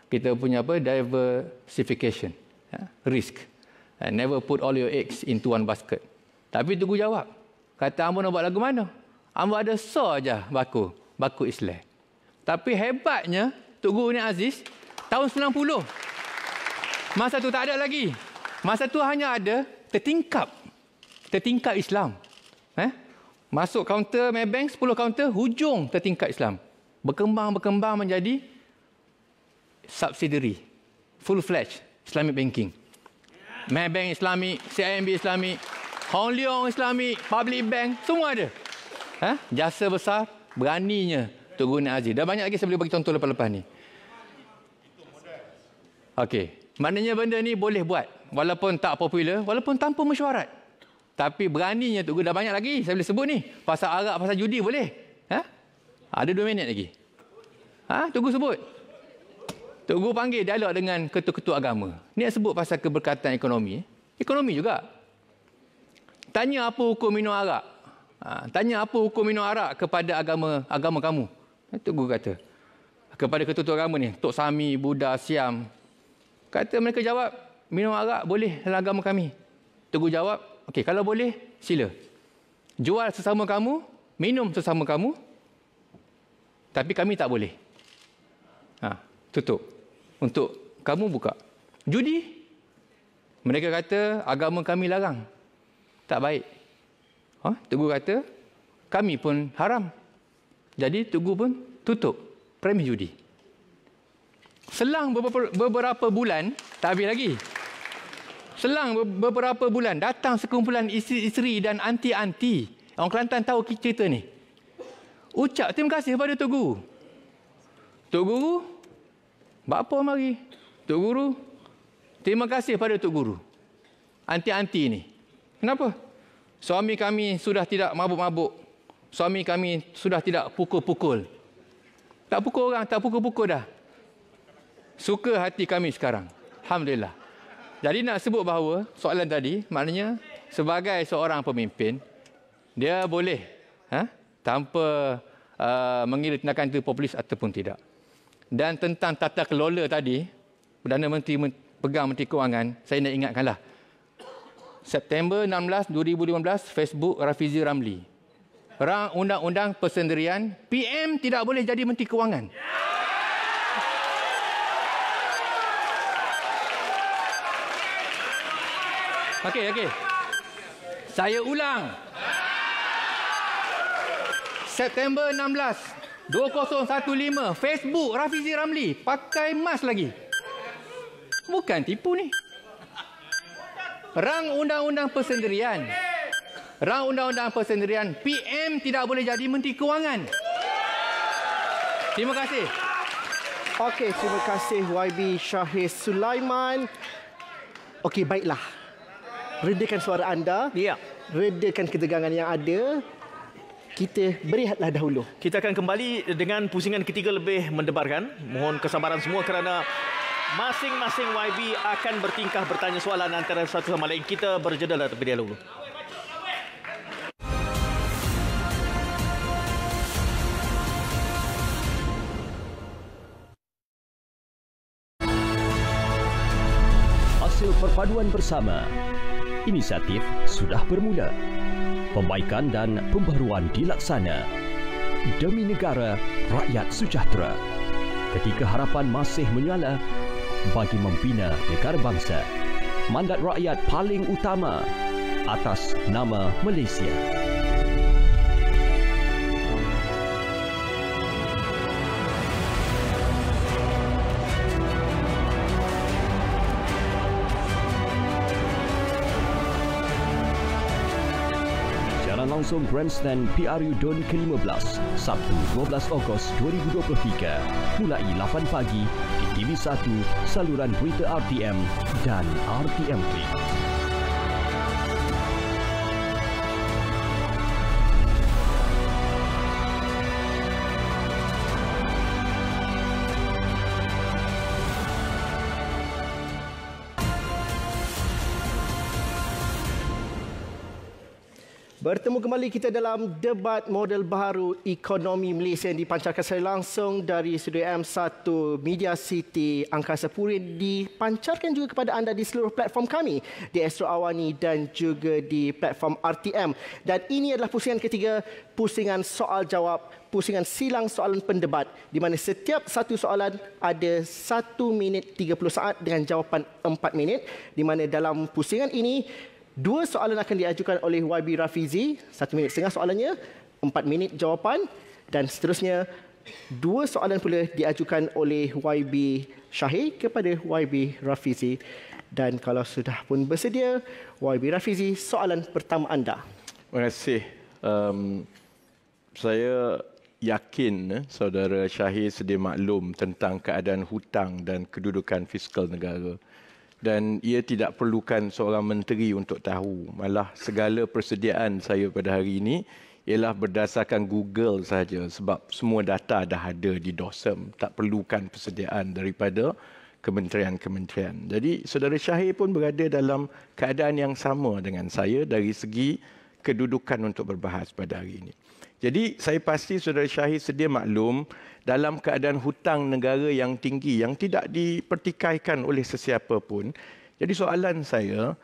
D: kita punya diversification, risk. Never put all your eggs into one basket. Tapi Tok Guru jawab, kata hamba nak buat lagu mana? Hamba ada saja baku Islam. Tapi hebatnya Tok Guru Ni Aziz tahun 90. Masa tu tak ada lagi. Masa tu hanya ada tertingkap Islam. Masuk kaunter Maybank, 10 kaunter, hujung tertingkat Islam. Berkembang menjadi subsidiary, full-fledged Islamic banking. Maybank Islamic, CIMB Islamic, Hong Leong Islamic, Public Bank, semua ada. Jasa besar, beraninya Tok Guru Ni Aziz. Dah banyak lagi saya boleh bagi contoh lepas-lepas ni. Okey, maknanya benda ni boleh buat. Walaupun tak popular, walaupun tanpa mesyuarat. Tapi beraninya Tok Guru, dah banyak lagi saya boleh sebut ni. Pasal arak, pasal judi boleh. Ada 2 minit lagi. Tok Guru sebut. Tok Guru panggil dialog dengan ketua-ketua agama. Ni yang sebut pasal keberkatan ekonomi. Ekonomi juga. Tanya apa hukum minum arak. Tanya apa hukum minum arak kepada agama kamu. Tok Guru kata. Kepada ketua-ketua agama ni. Tok Sami, Buddha, Siam. Kata mereka jawab, minum arak boleh dalam agama kami. Tok Guru jawab, okey, kalau boleh, sila. Jual sesama kamu, minum sesama kamu, tapi kami tak boleh. Tutup. Untuk kamu buka. Judi, mereka kata agama kami larang. Tak baik. Tok Guru kata, kami pun haram. Jadi Tok Guru pun tutup premis judi. Selang beberapa bulan, tak habis lagi. Selang beberapa bulan, datang sekumpulan isteri dan anti-anti. Orang Kelantan tahu cerita ni. Ucap terima kasih kepada Tok Guru. Tok Guru, buat apa mari? Tok Guru, terima kasih pada Tok Guru. Anti-anti ni. Kenapa? Suami kami sudah tidak mabuk-mabuk. Suami kami sudah tidak pukul-pukul. Tak pukul orang, tak pukul-pukul dah. Suka hati kami sekarang. Alhamdulillah. Jadi nak sebut bahawa soalan tadi, maknanya sebagai seorang pemimpin, dia boleh tanpa mengira tindakan itu populis ataupun tidak. Dan tentang tata kelola tadi, Perdana Menteri pegang Menteri Kewangan, saya nak ingatkanlah. September 16, 2015, Facebook Rafizi Ramli. Rang Undang-Undang Persendirian, PM tidak boleh jadi Menteri Kewangan. Okey. Saya ulang. September 16, 2015, Facebook Rafizi Ramli pakai mask lagi. Bukan tipu ni. Rang Undang-Undang Persendirian. Rang Undang-Undang Persendirian, PM tidak boleh jadi Menteri Kewangan. Terima kasih.
B: Okey, terima kasih YB Shahir Sulaiman. Okey, baiklah. Redakan suara anda.
A: Ya.
B: Redakan ketegangan yang ada. kita berehatlah dahulu.
A: Kita akan kembali dengan pusingan ketiga lebih mendebarkan. Mohon kesabaran semua kerana masing-masing YB akan bertingkah bertanya soalan antara satu sama lain. Kita berjeda terlebih dahulu.
E: Hasil perpaduan bersama. Inisiatif sudah bermula. Perbaikan dan pembaharuan dilaksana. Demi negara, rakyat sejahtera. Ketika harapan masih menyala bagi membina negara bangsa. Mandat rakyat paling utama atas nama Malaysia. Langsung Grandstand PRU DUN ke-15 Sabtu 12 Ogos 2023 mulai 8 pagi di TV1 saluran berita RTM dan RTM3.
B: Bertemu kembali kita dalam debat model baharu ekonomi Malaysia yang dipancarkan secara langsung dari Studio M1 Media City Angkasa Puri, dipancarkan juga kepada anda di seluruh platform kami di Astro Awani dan juga di platform RTM. Dan ini adalah pusingan ketiga, pusingan soal jawab, pusingan silang soalan pendebat di mana setiap satu soalan ada 1 minit 30 saat dengan jawapan 4 minit, di mana dalam pusingan ini 2 soalan akan diajukan oleh YB Rafizi, 1 minit setengah soalannya, 4 minit jawapan, dan seterusnya 2 soalan pula diajukan oleh YB Syahir kepada YB Rafizi. Dan kalau sudah pun bersedia, YB Rafizi, soalan pertama anda.
C: Terima kasih. Saya yakin saudara Syahir sedia maklum tentang keadaan hutang dan kedudukan fiskal negara. Dan ia tidak perlukan seorang menteri untuk tahu. Malah segala persediaan saya pada hari ini ialah berdasarkan Google sahaja sebab semua data dah ada di DOSM. Tak perlukan persediaan daripada kementerian-kementerian. Jadi saudara Syahir pun berada dalam keadaan yang sama dengan saya dari segi kedudukan untuk berbahas pada hari ini. Jadi saya pasti saudara Syahir sedia maklum dalam keadaan hutang negara yang tinggi yang tidak dipertikaikan oleh sesiapa pun. Jadi soalan saya,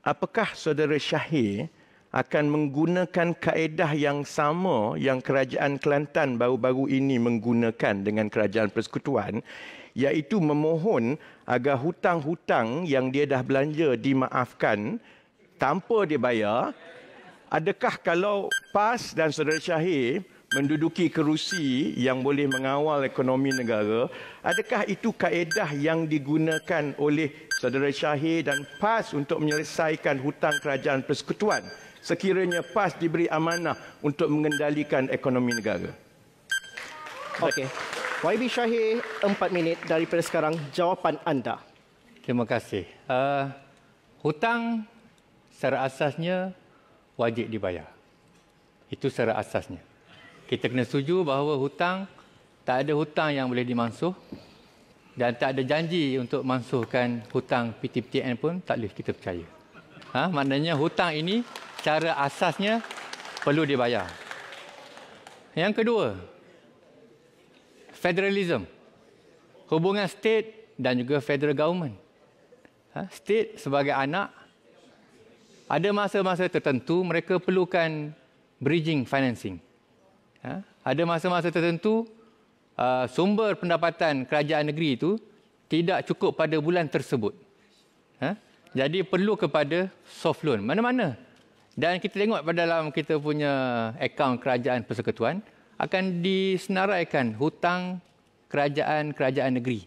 C: apakah saudara Syahir akan menggunakan kaedah yang sama yang Kerajaan Kelantan baru-baru ini menggunakan dengan Kerajaan Persekutuan, iaitu memohon agar hutang-hutang yang dia dah belanja dimaafkan tanpa dia bayar? Adakah kalau PAS dan saudara Syahir menduduki kerusi yang boleh mengawal ekonomi negara, adakah itu kaedah yang digunakan oleh saudara Syahir dan PAS untuk menyelesaikan hutang Kerajaan Persekutuan sekiranya PAS diberi amanah untuk mengendalikan ekonomi negara?
B: Okey. YB Syahir, 4 minit daripada sekarang, jawapan anda.
D: Terima kasih. Hutang secara asasnya wajib dibayar. Itu secara asasnya. Kita kena setuju bahawa hutang, tak ada hutang yang boleh dimansuh dan tak ada janji untuk mansuhkan hutang PTPTN pun tak boleh kita percaya. Maknanya hutang ini cara asasnya perlu dibayar. Yang kedua, federalism. Hubungan state dan juga federal government. State sebagai anak, ada masa-masa tertentu mereka perlukan bridging financing. Ada masa-masa tertentu sumber pendapatan kerajaan negeri itu tidak cukup pada bulan tersebut. Jadi perlu kepada soft loan mana-mana. Dan kita tengok pada dalam kita punya akaun Kerajaan Persekutuan akan disenaraikan hutang kerajaan-kerajaan negeri.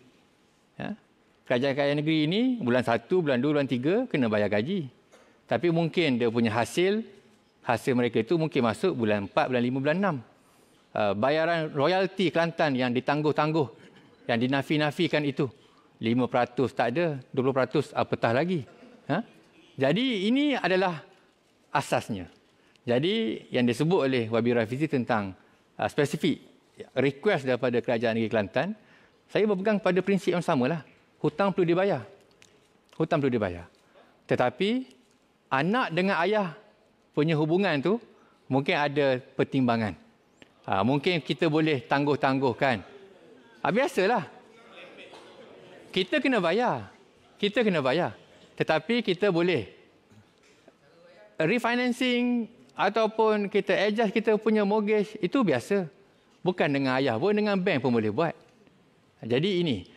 D: Kerajaan-kerajaan negeri ini bulan 1, bulan 2, bulan 3 kena bayar gaji. Tapi mungkin dia punya hasil mereka itu mungkin masuk bulan 4, bulan 5, bulan 6. Bayaran royalti Kelantan yang ditangguh-tangguh, yang dinafi-nafikan itu, 5% tak ada, 20% apatah lagi. Jadi ini adalah asasnya. Jadi yang disebut oleh YB Rafizi tentang spesifik request daripada Kerajaan Negeri Kelantan, saya berpegang pada prinsip yang samalah. Hutang perlu dibayar. Hutang perlu dibayar. Tetapi anak dengan ayah punya hubungan tu mungkin ada pertimbangan. Mungkin kita boleh tangguh-tangguhkan. Biasalah. Kita kena bayar. Kita kena bayar. Tetapi kita boleh refinancing ataupun kita adjust kita punya mortgage, itu biasa. Bukan dengan ayah pun, dengan bank pun boleh buat. Jadi ini,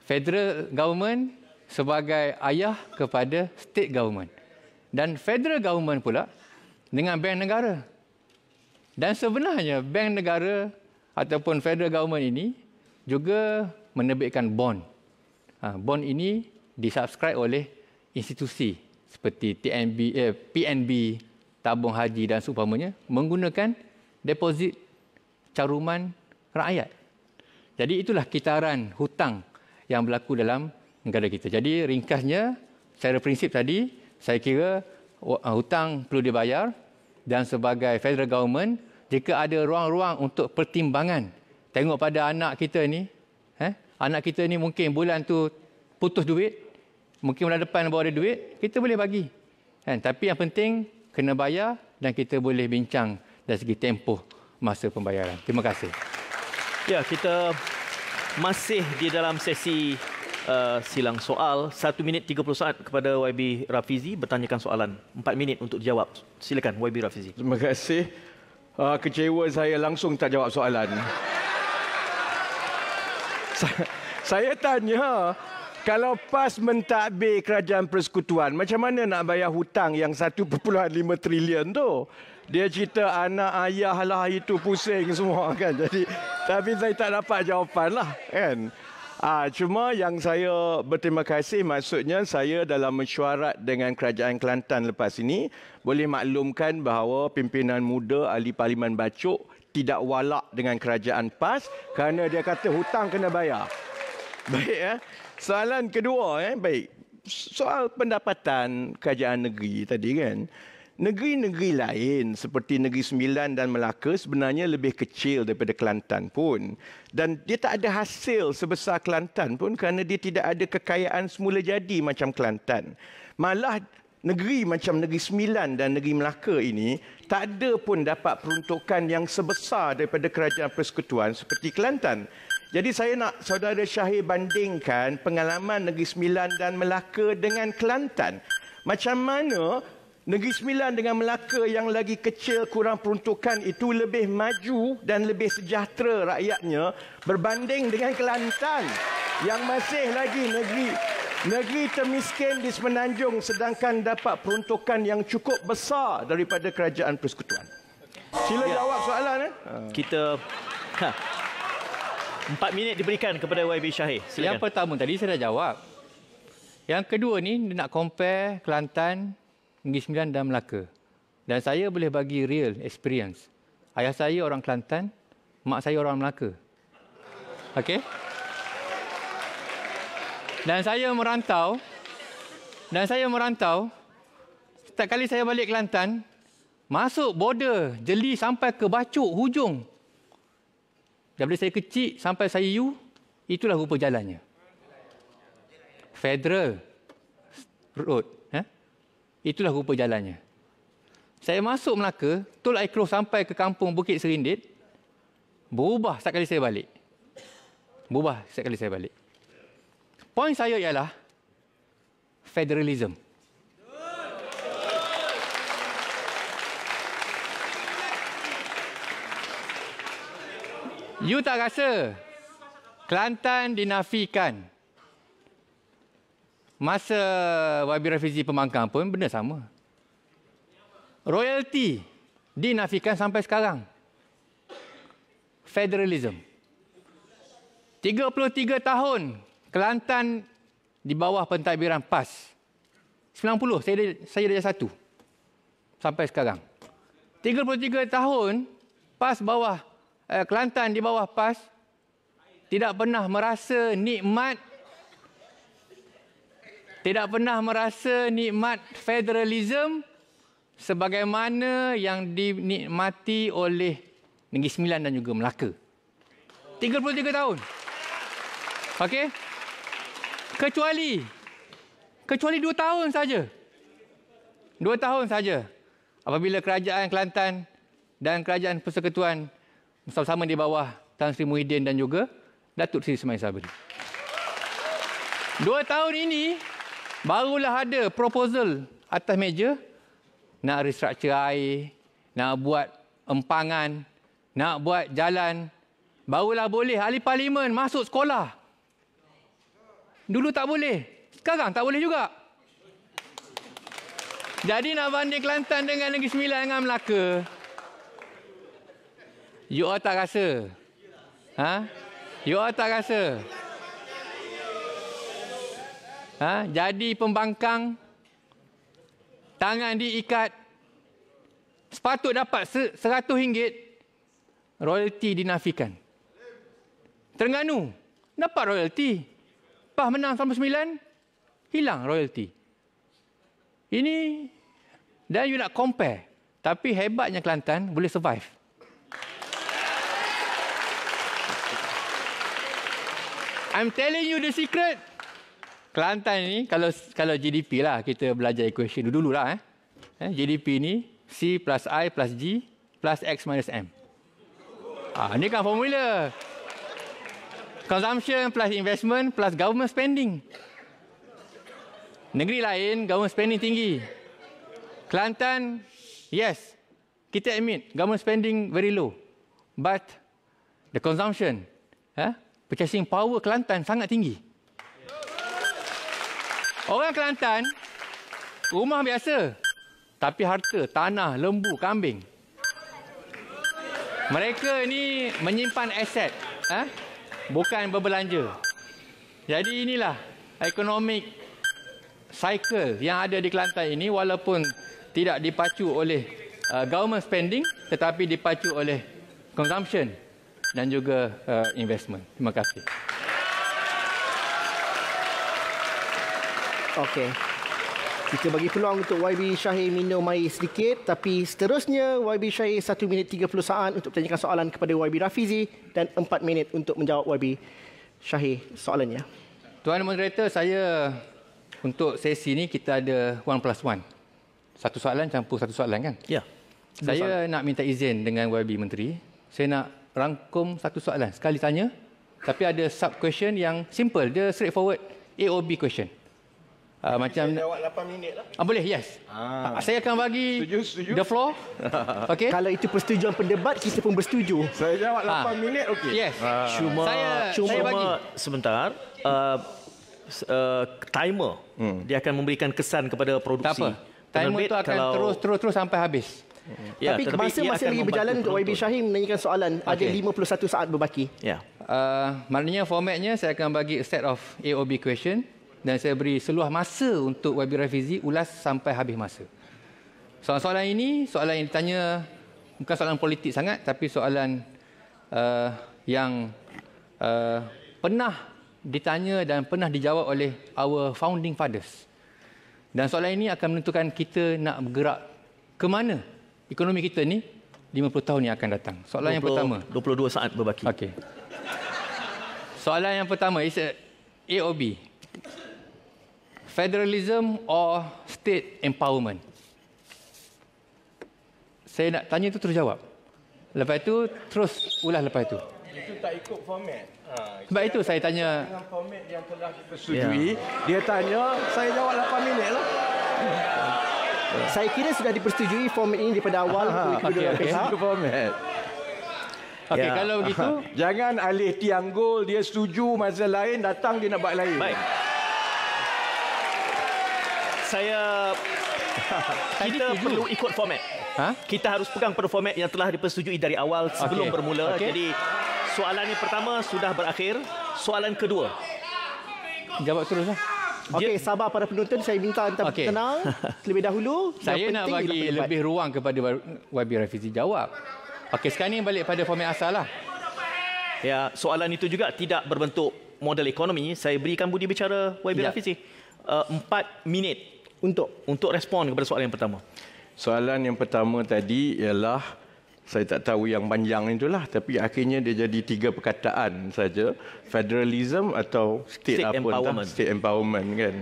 D: federal government sebagai ayah kepada state government. Dan federal government pula dengan bank negara. Dan sebenarnya bank negara ataupun federal government ini juga menerbitkan bond. Bond ini disubscribe oleh institusi seperti PNB, tabung haji dan seumpamanya menggunakan deposit caruman rakyat. Jadi itulah kitaran hutang yang berlaku dalam negara kita. Jadi ringkasnya, secara prinsip tadi, saya kira hutang perlu dibayar dan sebagai federal government, jika ada ruang-ruang untuk pertimbangan, tengok pada anak kita ni, anak kita ni mungkin bulan tu putus duit, mungkin bulan depan baru ada duit, kita boleh bagi. Tapi yang penting, kena bayar dan kita boleh bincang dari segi tempoh masa pembayaran. Terima kasih.
A: Ya, kita masih di dalam sesi silang soal. 1 minit 30 saat kepada YB Rafizi bertanyakan soalan. 4 minit untuk dijawab. Silakan YB Rafizi.
C: Terima kasih. Kecewa saya langsung tak jawab soalan. Saya tanya, kalau PAS mentadbir Kerajaan Persekutuan, macam mana nak bayar hutang yang 1.5 trilion tu? Dia cerita anak ayah lah itu pusing semua kan. Jadi tapi saya tak dapat jawapan lah kan. Cuma yang saya berterima kasih, maksudnya saya dalam mesyuarat dengan Kerajaan Kelantan lepas ini boleh maklumkan bahawa pimpinan muda ahli Parlimen Bacok tidak walak dengan Kerajaan PAS kerana dia kata hutang kena bayar. Baik Soalan kedua baik. Soal pendapatan kerajaan negeri tadi kan. Negeri-negeri lain seperti Negeri Sembilan dan Melaka sebenarnya lebih kecil daripada Kelantan pun. Dan dia tak ada hasil sebesar Kelantan pun kerana dia tidak ada kekayaan semula jadi macam Kelantan. Malah negeri macam Negeri Sembilan dan Negeri Melaka ini tak ada pun dapat peruntukan yang sebesar daripada Kerajaan Persekutuan seperti Kelantan. Jadi saya nak saudara Syahir bandingkan pengalaman Negeri Sembilan dan Melaka dengan Kelantan. Macam mana Negeri Sembilan dengan Melaka yang lagi kecil kurang peruntukan itu lebih maju dan lebih sejahtera rakyatnya berbanding dengan Kelantan yang masih lagi negeri termiskin di Semenanjung sedangkan dapat peruntukan yang cukup besar daripada Kerajaan Persekutuan. Sila jawab soalan.
A: Kita 4 minit diberikan kepada YB Syahir. Silakan.
D: Yang pertama tadi saya dah jawab. Yang kedua ni nak compare Kelantan, Negeri Sembilan dan Melaka. Dan saya boleh bagi real experience. Ayah saya orang Kelantan, mak saya orang Melaka. Okey? Dan saya merantau, setiap kali saya balik Kelantan, masuk border, jeli sampai ke Bacok, hujung. Daripada saya kecil sampai saya itulah rupa jalannya. Federal Road. Itulah rupa jalannya. Saya masuk Melaka, Tol Aikroh sampai ke kampung Bukit Serindit, berubah setiap kali saya balik. Poin saya ialah federalism. You tak rasa Kelantan dinafikan? Masa YB Rafizi pembangkang pun benda sama. Royalty dinafikan sampai sekarang. Federalism. 33 tahun Kelantan di bawah pentadbiran PAS. 90 saya darjah 1 sampai sekarang. 33 tahun PAS bawah Kelantan di bawah PAS tidak pernah merasa nikmat federalism sebagaimana yang dinikmati oleh Negeri Sembilan dan juga Melaka. 33 tahun. Okey? Kecuali 2 tahun saja. 2 tahun saja. Apabila Kerajaan Kelantan dan Kerajaan Persekutuan bersama-sama di bawah Tan Sri Muhyiddin dan juga Datuk Seri Ismail Sabri. 2 tahun ini barulah ada proposal atas meja nak restructure air, nak buat empangan, nak buat jalan. Barulah boleh ahli parlimen masuk sekolah. Dulu tak boleh. Sekarang tak boleh juga. Jadi nak banding Kelantan dengan Negeri Sembilan dengan Melaka. You all tak rasa? You all tak rasa? Jadi pembangkang, tangan diikat, sepatut dapat RM100, royalti dinafikan. Terengganu, dapat royalti. PAH menang 99, hilang royalti. Ini, dan you nak compare. Tapi hebatnya Kelantan boleh survive. I'm telling you the secret. Kelantan ni, kalau GDP lah, kita belajar equation dulu lah. GDP ni, C plus I plus G plus X minus M. Ni kan formula. Consumption plus investment plus government spending. Negeri lain, government spending tinggi. Kelantan, yes, kita admit, government spending very low. But the consumption, purchasing power Kelantan sangat tinggi. Orang Kelantan, rumah biasa. Tapi harta, tanah, lembu, kambing. Mereka ni menyimpan aset. Bukan berbelanja. Jadi inilah economic cycle yang ada di Kelantan ini, walaupun tidak dipacu oleh government spending, tetapi dipacu oleh consumption dan juga investment. Terima kasih.
B: Okey. Kita bagi peluang untuk YB Shahir minum air sedikit, tapi seterusnya YB Shahir 1 minit 30 saat untuk bertanyakan soalan kepada YB Rafizi dan 4 minit untuk menjawab YB Shahir soalannya.
D: Tuan Moderator, saya untuk sesi ini kita ada 1+1. Satu soalan campur satu soalan kan?
A: Ya.
D: Saya nak minta izin dengan YB Menteri. Saya nak rangkum satu soalan. Sekali tanya, tapi ada sub-question yang simple. Dia straightforward. A or B question. Macam
C: saya jawab 8 minit lah.
D: Boleh, yes. Saya akan bagi
C: setuju.
D: the floor. Okay.
B: Kalau itu persetujuan pendebat, kita pun bersetuju.
C: Saya jawab 8 minit, okey.
D: Yes.
A: Cuma
D: bagi.
A: Sebentar. Timer. Dia akan memberikan kesan kepada produksi.
D: Tak apa. Timer itu akan terus sampai habis.
B: Ya, tapi masa masih lagi berjalan untuk YB Shahir menanyakan soalan. Ada 51 saat berbaki.
A: Ya.
D: Maknanya formatnya saya akan bagi a set of A or B question. Dan saya beri seluah masa untuk YB Rafizi ulas sampai habis masa. Soalan-soalan ini, soalan yang ditanya bukan soalan politik sangat, tapi soalan yang pernah ditanya dan pernah dijawab oleh our founding fathers. Dan soalan ini akan menentukan kita nak bergerak ke mana ekonomi kita ni 50 tahun yang akan datang. Soalan yang pertama.
A: 22 saat berbaki.
D: Okey. Soalan yang pertama is A or B. Federalism or state empowerment? Saya nak tanya itu terus jawab. Lepas itu terus ulas lepas itu.
C: Itu tak ikut format.
D: Sebab itu saya tanya.
C: Dengan format yang telah dipersetujui, dia tanya, saya jawab 8 minit lah.
B: Saya kira sudah dipersetujui format ini daripada awal.
C: Itu format.
D: Okey, kalau begitu.
C: Jangan alih tiang gol, dia setuju, masa lain datang dia nak buat lain.
A: Baik. Kita perlu ikut format. Kita harus pegang pada format yang telah dipersetujui dari awal sebelum bermula. Jadi soalan yang pertama sudah berakhir. Soalan kedua.
D: Jawab teruslah.
B: Okey, sabar para penonton. Saya minta anda tenang terlebih dahulu.
D: Saya nak bagi lebih ruang kepada YB Rafizi jawab. Okey, sekarang ni balik pada format asal lah.
A: Ya, soalan itu juga tidak berbentuk model ekonomi. Saya berikan budi bicara YB Rafizi 4 minit untuk respon kepada soalan yang pertama.
C: Soalan yang pertama tadi ialah, saya tak tahu yang panjang itulah, tapi akhirnya dia jadi 3 perkataan saja. Federalism atau state empowerment. State empowerment kan.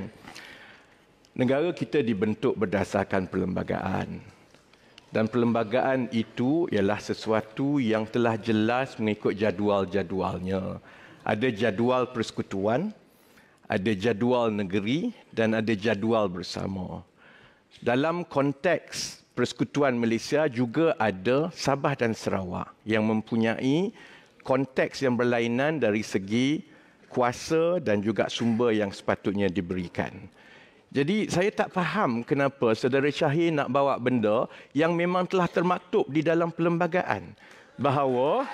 C: Negara kita dibentuk berdasarkan perlembagaan. Dan perlembagaan itu ialah sesuatu yang telah jelas mengikut jadual-jadualnya. Ada jadual persekutuan, ada jadual negeri dan ada jadual bersama. Dalam konteks Persekutuan Malaysia juga ada Sabah dan Sarawak yang mempunyai konteks yang berlainan dari segi kuasa dan juga sumber yang sepatutnya diberikan. Jadi saya tak faham kenapa Saudara Shahir nak bawa benda yang memang telah termaktub di dalam perlembagaan bahawa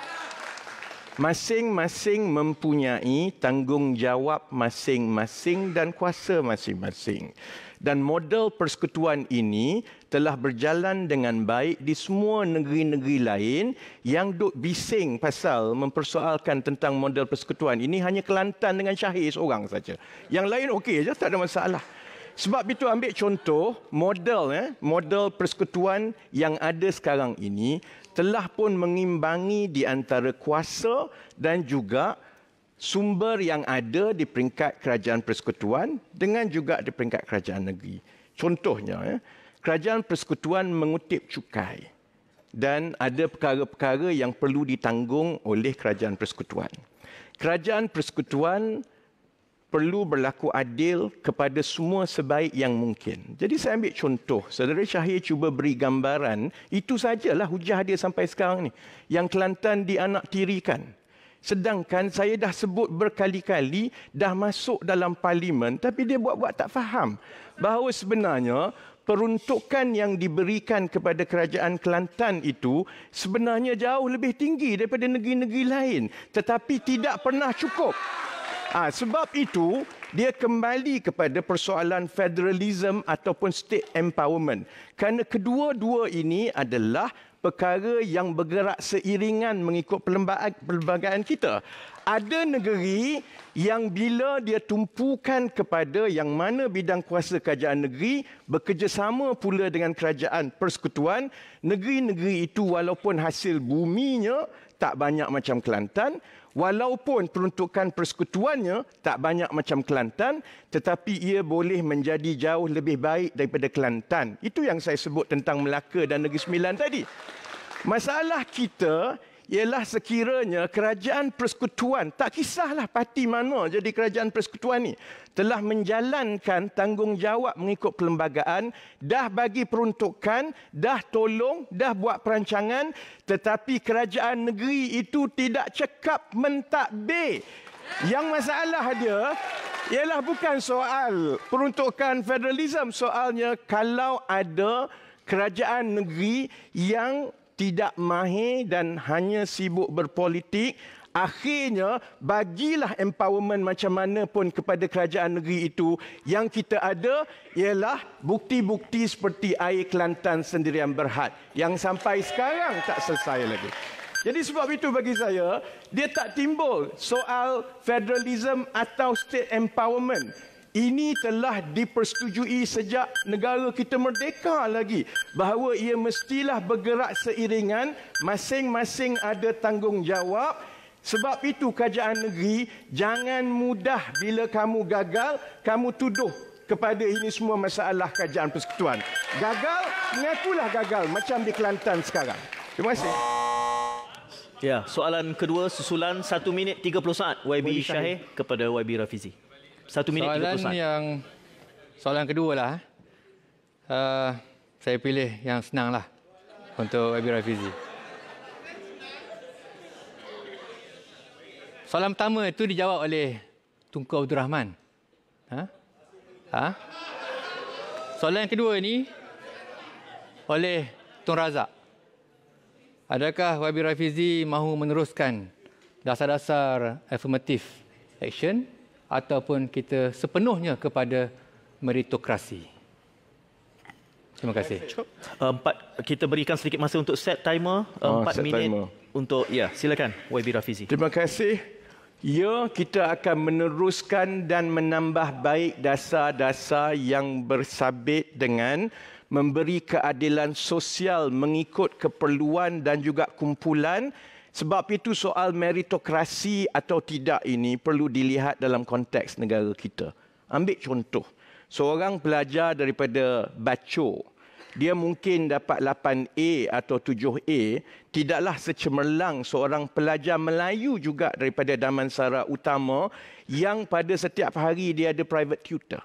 C: masing-masing mempunyai tanggungjawab masing-masing dan kuasa masing-masing. Dan model persekutuan ini telah berjalan dengan baik di semua negeri-negeri lain yang duk bising pasal mempersoalkan tentang model persekutuan ini hanya Kelantan dengan Shahir seorang saja. Yang lain okey je, tak ada masalah. Sebab itu ambil contoh model persekutuan yang ada sekarang ini telah pun mengimbangi di antara kuasa dan juga sumber yang ada di peringkat kerajaan persekutuan dengan juga di peringkat kerajaan negeri. Contohnya, kerajaan persekutuan mengutip cukai dan ada perkara-perkara yang perlu ditanggung oleh kerajaan persekutuan. Kerajaan persekutuan perlu berlaku adil kepada semua sebaik yang mungkin. Jadi saya ambil contoh, Saudara Shahir cuba beri gambaran, itu sajalah hujah dia sampai sekarang ni. Yang Kelantan dianaktirikan. Sedangkan saya dah sebut berkali-kali, dah masuk dalam parlimen, tapi dia buat-buat tak faham bahawa sebenarnya peruntukan yang diberikan kepada kerajaan Kelantan itu sebenarnya jauh lebih tinggi daripada negeri-negeri lain. Tetapi tidak pernah cukup. Sebab itu, dia kembali kepada persoalan federalism ataupun state empowerment. Kerana kedua-dua ini adalah perkara yang bergerak seiringan mengikut perlembagaan kita. Ada negeri yang bila dia tumpukan kepada yang mana bidang kuasa kerajaan negeri, bekerjasama pula dengan kerajaan persekutuan, negeri-negeri itu walaupun hasil buminya tak banyak macam Kelantan, walaupun peruntukan persekutuannya tak banyak macam Kelantan, tetapi ia boleh menjadi jauh lebih baik daripada Kelantan. Itu yang saya sebut tentang Melaka dan Negeri Sembilan tadi. Masalah kita ialah sekiranya kerajaan persekutuan, tak kisahlah parti mana jadi kerajaan persekutuan ni, telah menjalankan tanggungjawab mengikut perlembagaan, dah bagi peruntukan, dah tolong, dah buat perancangan, tetapi kerajaan negeri itu tidak cekap mentadbir. Yang masalah dia ialah bukan soal peruntukan federalism, soalnya kalau ada kerajaan negeri yang tidak mahir dan hanya sibuk berpolitik, akhirnya bagilah empowerment macam mana pun kepada kerajaan negeri itu. Yang kita ada ialah bukti-bukti seperti air Kelantan Sendirian Berhad yang sampai sekarang tak selesai lagi. Jadi sebab itu bagi saya, dia tak timbul soal federalism atau state empowerment. Ini telah dipersetujui sejak negara kita merdeka lagi, bahawa ia mestilah bergerak seiringan, masing-masing ada tanggungjawab. Sebab itu kerajaan negeri, jangan mudah bila kamu gagal, kamu tuduh kepada ini semua masalah kerajaan persekutuan. Gagal, mengakulah gagal macam di Kelantan sekarang. Terima kasih.
A: Ya, soalan kedua susulan 1 minit 30 saat YB Shahir kepada YB Rafizi. 1 minit 30 saat.
D: Soalan kedua lah. Saya pilih yang senang lah untuk YB Rafizi. Soalan pertama itu dijawab oleh Tunku Abdul Rahman. Soalan yang kedua ini oleh Tun Razak. Adakah YB Rafizi mahu meneruskan dasar-dasar affirmative action ataupun kita sepenuhnya kepada meritokrasi? Terima kasih.
A: Kita berikan sedikit masa untuk set timer. 4 minit timer. Untuk, ya, silakan YB Rafizi.
C: Terima kasih. Ya, kita akan meneruskan dan menambah baik dasar-dasar yang bersabit dengan memberi keadilan sosial mengikut keperluan dan juga kumpulan. Sebab itu soal meritokrasi atau tidak ini perlu dilihat dalam konteks negara kita. Ambil contoh, seorang pelajar daripada Baco, dia mungkin dapat 8A atau 7A, tidaklah secemerlang seorang pelajar Melayu juga daripada Damansara Utama yang pada setiap hari dia ada private tutor.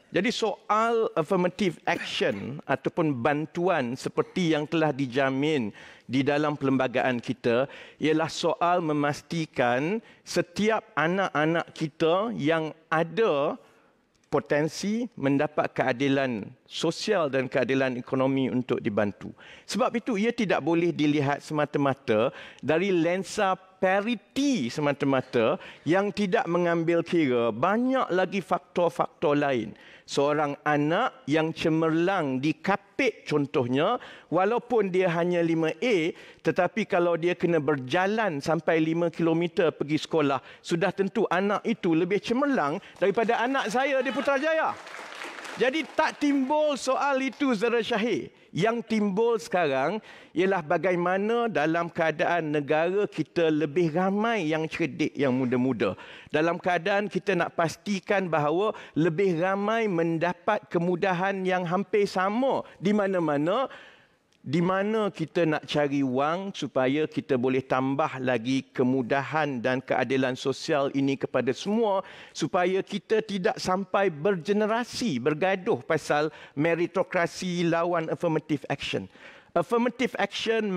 C: Jadi soal affirmative action ataupun bantuan seperti yang telah dijamin di dalam perlembagaan kita ialah soal memastikan setiap anak-anak kita yang ada potensi mendapat keadilan sosial dan keadilan ekonomi untuk dibantu. Sebab itu ia tidak boleh dilihat semata-mata dari lensa pariti semata-mata yang tidak mengambil kira banyak lagi faktor-faktor lain. Seorang anak yang cemerlang di Kapit contohnya, walaupun dia hanya 5A, tetapi kalau dia kena berjalan sampai 5 km pergi sekolah, sudah tentu anak itu lebih cemerlang daripada anak saya di Putrajaya. Jadi tak timbul soal itu, Zara Syahir. Yang timbul sekarang ialah bagaimana dalam keadaan negara kita lebih ramai yang cerdik, yang muda-muda. Dalam keadaan kita nak pastikan bahawa lebih ramai mendapat kemudahan yang hampir sama di mana-mana. Di mana kita nak cari wang supaya kita boleh tambah lagi kemudahan dan keadilan sosial ini kepada semua, supaya kita tidak sampai bergenerasi bergaduh pasal meritokrasi lawan affirmative action. Affirmative action,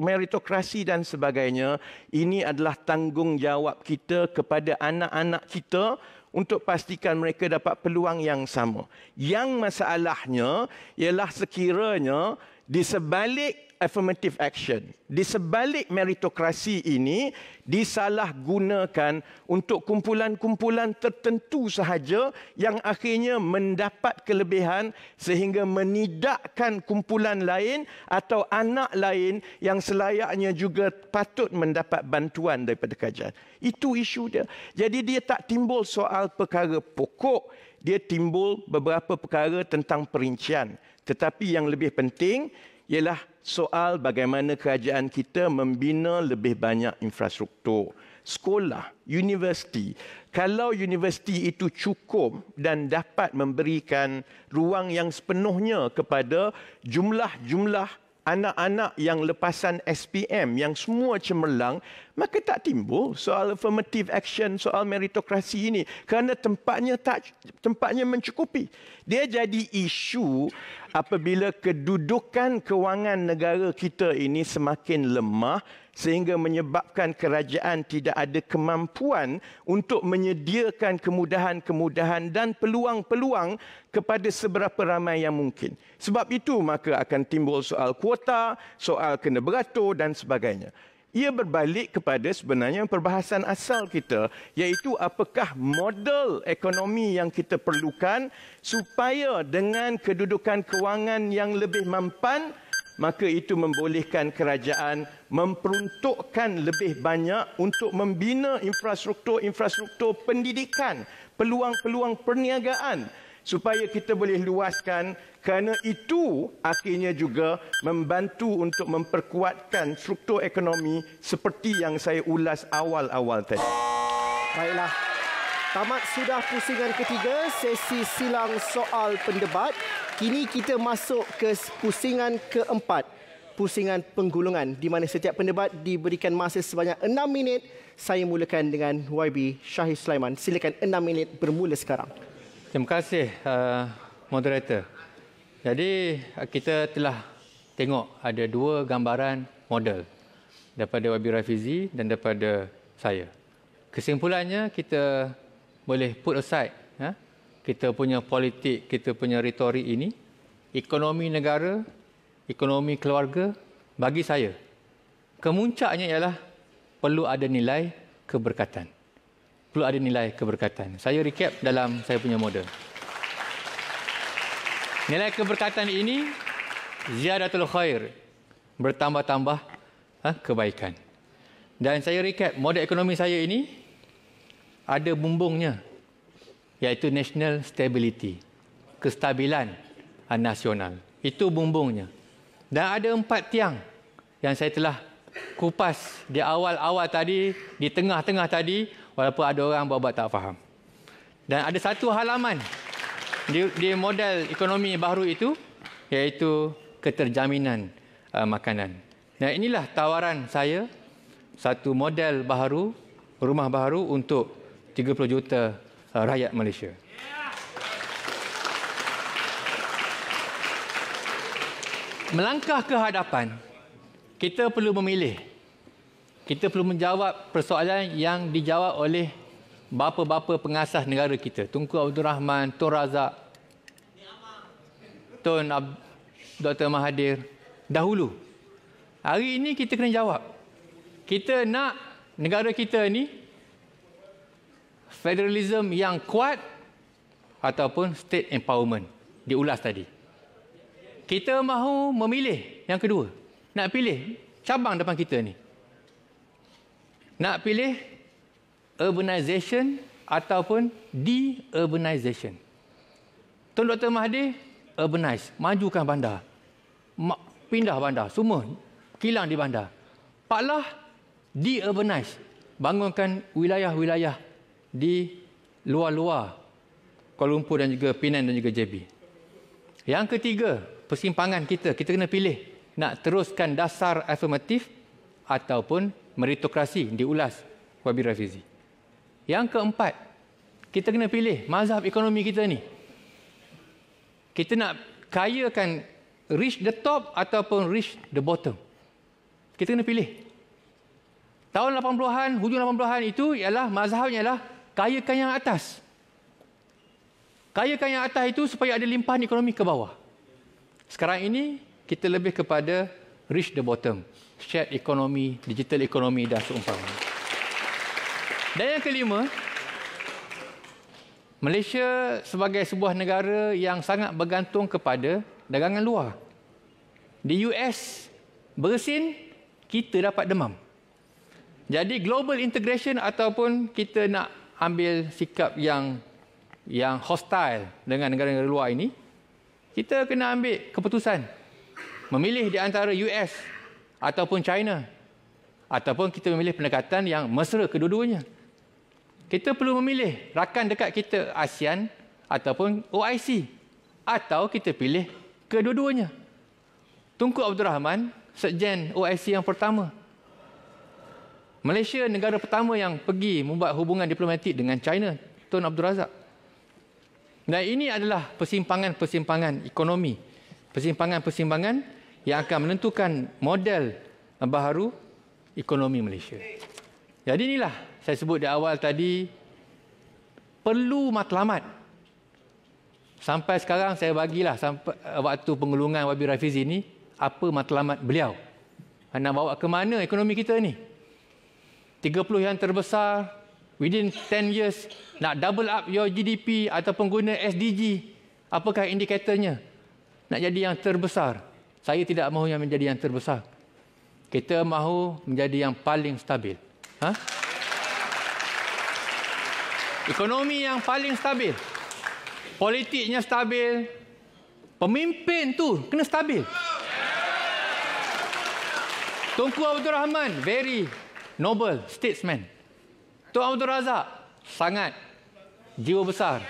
C: meritokrasi dan sebagainya, ini adalah tanggungjawab kita kepada anak-anak kita untuk pastikan mereka dapat peluang yang sama. Yang masalahnya ialah sekiranya di sebalik affirmative action, di sebalik meritokrasi ini disalahgunakan untuk kumpulan-kumpulan tertentu sahaja yang akhirnya mendapat kelebihan sehingga menidakkan kumpulan lain atau anak lain yang selayaknya juga patut mendapat bantuan daripada kerajaan. Itu isu dia. Jadi dia tak timbul soal perkara pokok, dia timbul beberapa perkara tentang perincian. Tetapi yang lebih penting ialah soal bagaimana kerajaan kita membina lebih banyak infrastruktur. Sekolah, universiti. Kalau universiti itu cukup dan dapat memberikan ruang yang sepenuhnya kepada jumlah-jumlah anak-anak yang lepasan SPM yang semua cemerlang, maka tak timbul soal affirmative action, soal meritokrasi ini, kerana tempatnya mencukupi. Dia jadi isu apabila kedudukan kewangan negara kita ini semakin lemah sehingga menyebabkan kerajaan tidak ada kemampuan untuk menyediakan kemudahan-kemudahan dan peluang-peluang kepada seberapa ramai yang mungkin. Sebab itu maka akan timbul soal kuota, soal kena beratur dan sebagainya. Ia berbalik kepada sebenarnya perbahasan asal kita, iaitu apakah model ekonomi yang kita perlukan supaya dengan kedudukan kewangan yang lebih mampan, maka itu membolehkan kerajaan memperuntukkan lebih banyak untuk membina infrastruktur pendidikan, peluang-peluang perniagaan supaya kita boleh luaskan, kerana itu akhirnya juga membantu untuk memperkuatkan struktur ekonomi seperti yang saya ulas awal-awal tadi.
B: Baiklah. Tamat sudah pusingan ketiga, sesi silang soal pendebat. Kini kita masuk ke pusingan keempat, pusingan penggulungan, di mana setiap pendebat diberikan masa sebanyak 6 minit. Saya mulakan dengan YB Syahir Sulaiman. Silakan, 6 minit bermula sekarang.
D: Terima kasih, moderator. Jadi, kita telah tengok ada dua gambaran model daripada YB Rafizi dan daripada saya. Kesimpulannya, kita boleh put aside kita punya politik, kita punya retorik ini. Ekonomi negara, ekonomi keluarga, bagi saya, kemuncaknya ialah perlu ada nilai keberkatan. Perlu ada nilai keberkatan. Saya recap dalam saya punya model. Nilai keberkatan ini, ziyadatul khair, bertambah-tambah kebaikan. Dan saya recap, model ekonomi saya ini ada bumbungnya, iaitu national stability, kestabilan nasional. Itu bumbungnya. Dan ada 4 tiang yang saya telah kupas di awal-awal tadi, di tengah-tengah tadi, walaupun ada orang buat tak faham. Dan ada satu halaman di model ekonomi baru itu, iaitu keterjaminan makanan. Dan inilah tawaran saya, satu model baru, rumah baru untuk 30 juta rakyat Malaysia. Melangkah ke hadapan, kita perlu memilih. Kita perlu menjawab persoalan yang dijawab oleh bapa-bapa pengasas negara kita. Tunku Abdul Rahman, Tun Razak, Dr. Mahathir dahulu. Hari ini kita kena jawab. Kita nak negara kita ni federalism yang kuat ataupun state empowerment. Diulas tadi. Kita mahu memilih yang kedua. Nak pilih cabang depan kita ni. Nak pilih urbanization ataupun de-urbanization. Tun Dr. Mahathir urbanize, majukan bandar. Pindah bandar, semua kilang di bandar. Pak Lah de-urbanize, bangunkan wilayah-wilayah di luar-luar Kuala Lumpur dan juga Penang dan juga JB. Yang ketiga, persimpangan kita kena pilih nak teruskan dasar afirmatif ataupun meritokrasi diulas Wabi Rafizi. Yang keempat, kita kena pilih mazhab ekonomi kita ni. Kita nak kayakan reach the top ataupun reach the bottom. Kita kena pilih. Tahun 80-an, hujung 80-an itu ialah mazhabnya ialah kayakan yang atas. Kayakan yang atas itu supaya ada limpahan ekonomi ke bawah. Sekarang ini kita lebih kepada reach the bottom, shared economy, digital economy dan seumpamanya. Dan yang kelima, Malaysia sebagai sebuah negara yang sangat bergantung kepada dagangan luar. Di US bersin, kita dapat demam. Jadi global integration ataupun kita nak ambil sikap yang hostile dengan negara-negara luar ini, kita kena ambil keputusan memilih di antara US ataupun China, ataupun kita memilih pendekatan yang mesra kedua-duanya. Kita perlu memilih rakan dekat kita ASEAN ataupun OIC, atau kita pilih kedua-duanya. Tunku Abdul Rahman, Sekjen OIC yang pertama. Malaysia negara pertama yang pergi membuat hubungan diplomatik dengan China, Tun Abdul Razak. Dan ini adalah persimpangan-persimpangan ekonomi, persimpangan-persimpangan yang akan menentukan model baharu ekonomi Malaysia. Jadi inilah saya sebut di awal tadi, perlu matlamat. Sampai sekarang saya bagilah sampai waktu pengulungan Wabi Rafizi ini, apa matlamat beliau. Nak bawa ke mana ekonomi kita ni? 30 yang terbesar, within 10 years, nak double up your GDP ataupun guna SDG. Apakah indikatornya? Nak jadi yang terbesar. Saya tidak mahu yang menjadi yang terbesar. Kita mahu menjadi yang paling stabil. Ekonomi yang paling stabil. Politiknya stabil. Pemimpin tu kena stabil. Tunku Abdul Rahman, very noble statesman. Tun Abdul Razak, sangat jiwa besar.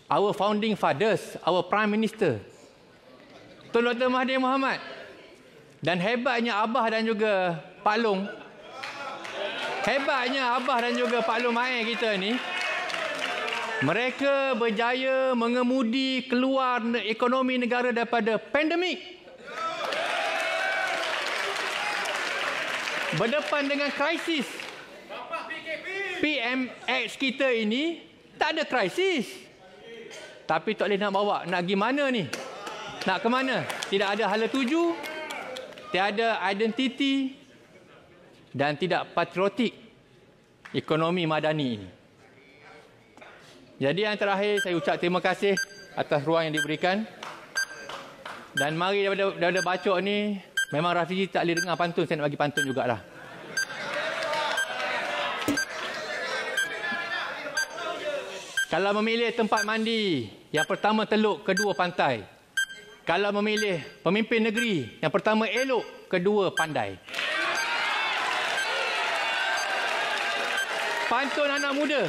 D: Our founding fathers, our prime minister. Tun Dr. Mahathir Mohamad. Dan hebatnya Abah dan juga Pak Long. Hebatnya Abah dan juga Pak Long Mae kita ni. Mereka berjaya mengemudi keluar ekonomi negara daripada pandemik. Berdepan dengan krisis. PMX kita ini tak ada krisis. Tapi tak boleh nak bawa. Nak pergi mana ni? Nak ke mana? Tidak ada hala tuju. Tiada identiti. Dan tidak patriotik ekonomi madani ini. Jadi yang terakhir, saya ucap terima kasih atas ruang yang diberikan. Dan mari daripada bacok ni, memang Rafizi tak boleh dengar pantun, saya nak bagi pantun jugalah. Kalau memilih tempat mandi, yang pertama Teluk, kedua pantai. kalau memilih pemimpin negeri, yang pertama elok, kedua pandai. Pantun anak muda.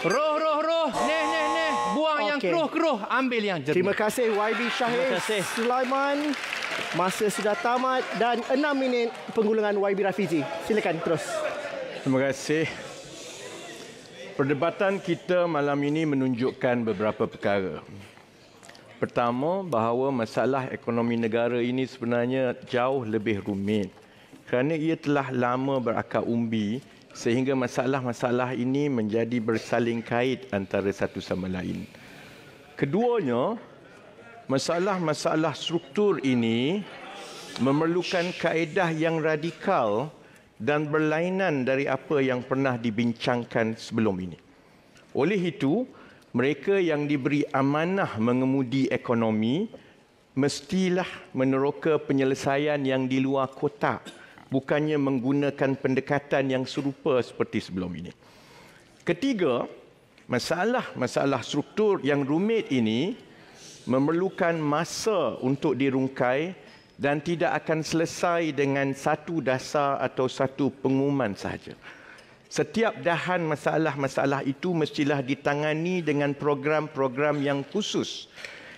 D: Roh, neh, buang yang keruh, ambil yang jernih.
B: Terima kasih YB Shahir Sulaiman. Masa sudah tamat dan 6 minit penggulungan YB Rafizi. Silakan terus.
C: Terima kasih. Perdebatan kita malam ini menunjukkan beberapa perkara. Pertama, bahawa masalah ekonomi negara ini sebenarnya jauh lebih rumit kerana ia telah lama berakar umbi sehingga masalah-masalah ini menjadi bersaling kait antara satu sama lain. Keduanya, masalah-masalah struktur ini memerlukan kaedah yang radikal dan berlainan dari apa yang pernah dibincangkan sebelum ini. Oleh itu, mereka yang diberi amanah mengemudi ekonomi mestilah meneroka penyelesaian yang di luar kotak, bukannya menggunakan pendekatan yang serupa seperti sebelum ini. Ketiga, masalah-masalah struktur yang rumit ini memerlukan masa untuk dirungkai dan tidak akan selesai dengan satu dasar atau satu pengumuman sahaja. Setiap dahan masalah-masalah itu mestilah ditangani dengan program-program yang khusus.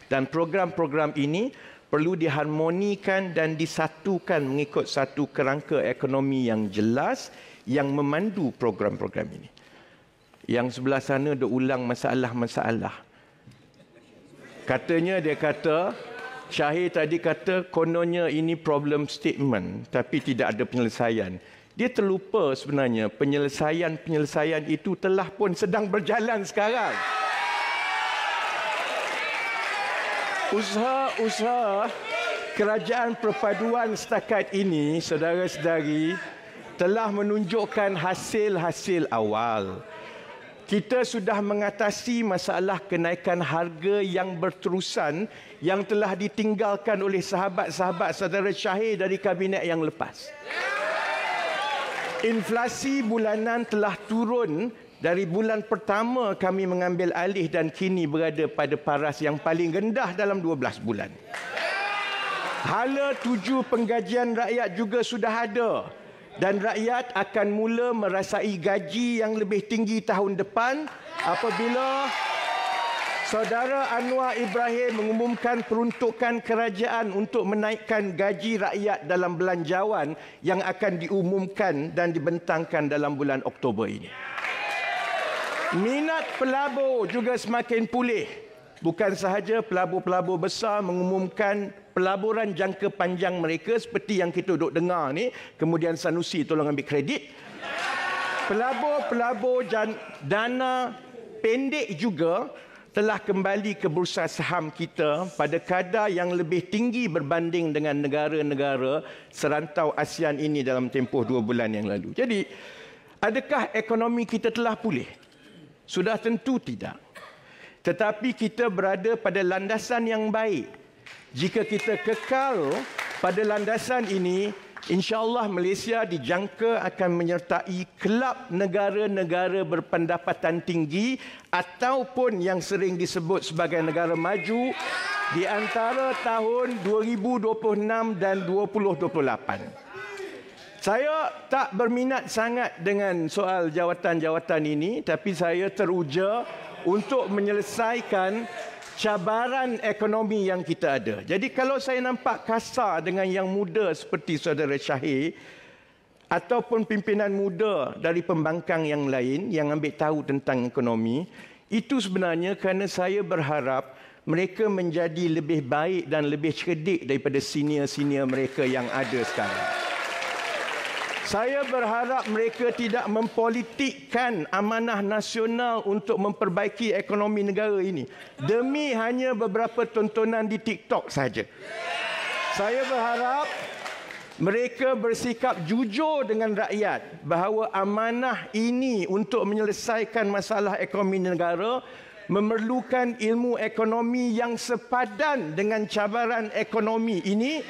C: Dan program-program ini perlu diharmonikan dan disatukan mengikut satu kerangka ekonomi yang jelas yang memandu program-program ini. Yang sebelah sana dia ulang masalah-masalah. Katanya dia kata, Shahir tadi kata kononnya ini problem statement tapi tidak ada penyelesaian. Dia terlupa sebenarnya penyelesaian itu telah pun sedang berjalan sekarang. Usaha kerajaan perpaduan setakat ini, saudara-saudari, telah menunjukkan hasil-hasil awal. Kita sudah mengatasi masalah kenaikan harga yang berterusan yang telah ditinggalkan oleh sahabat-sahabat saudara Shahir dari kabinet yang lepas. Inflasi bulanan telah turun dari bulan pertama kami mengambil alih dan kini berada pada paras yang paling rendah dalam 12 bulan. Hala tuju penggajian rakyat juga sudah ada. Dan rakyat akan mula merasai gaji yang lebih tinggi tahun depan apabila Saudara Anwar Ibrahim mengumumkan peruntukan kerajaan untuk menaikkan gaji rakyat dalam belanjawan yang akan diumumkan dan dibentangkan dalam bulan Oktober ini. Minat pelabur juga semakin pulih. Bukan sahaja pelabur-pelabur besar mengumumkan pelaburan jangka panjang mereka seperti yang kita duduk dengar ni, kemudian Sanusi tolong ambil kredit. Pelabur-pelabur dana pendek juga telah kembali ke bursa saham kita pada kadar yang lebih tinggi berbanding dengan negara-negara serantau ASEAN ini dalam tempoh 2 bulan yang lalu. Jadi, adakah ekonomi kita telah pulih? Sudah tentu tidak. Tetapi kita berada pada landasan yang baik. Jika kita kekal pada landasan ini, insya-Allah Malaysia dijangka akan menyertai kelab negara-negara berpendapatan tinggi ataupun yang sering disebut sebagai negara maju di antara tahun 2026 dan 2028. Saya tak berminat sangat dengan soal jawatan-jawatan ini, tapi saya teruja untuk menyelesaikan cabaran ekonomi yang kita ada. Jadi kalau saya nampak kasar dengan yang muda seperti saudara Shahir ataupun pimpinan muda dari pembangkang yang lain yang ambil tahu tentang ekonomi, itu sebenarnya kerana saya berharap mereka menjadi lebih baik dan lebih cerdik daripada senior-senior mereka yang ada sekarang. Saya berharap mereka tidak mempolitikkan amanah nasional untuk memperbaiki ekonomi negara ini demi hanya beberapa tontonan di TikTok saja. Saya berharap mereka bersikap jujur dengan rakyat bahawa amanah ini untuk menyelesaikan masalah ekonomi negara memerlukan ilmu ekonomi yang sepadan dengan cabaran ekonomi ini,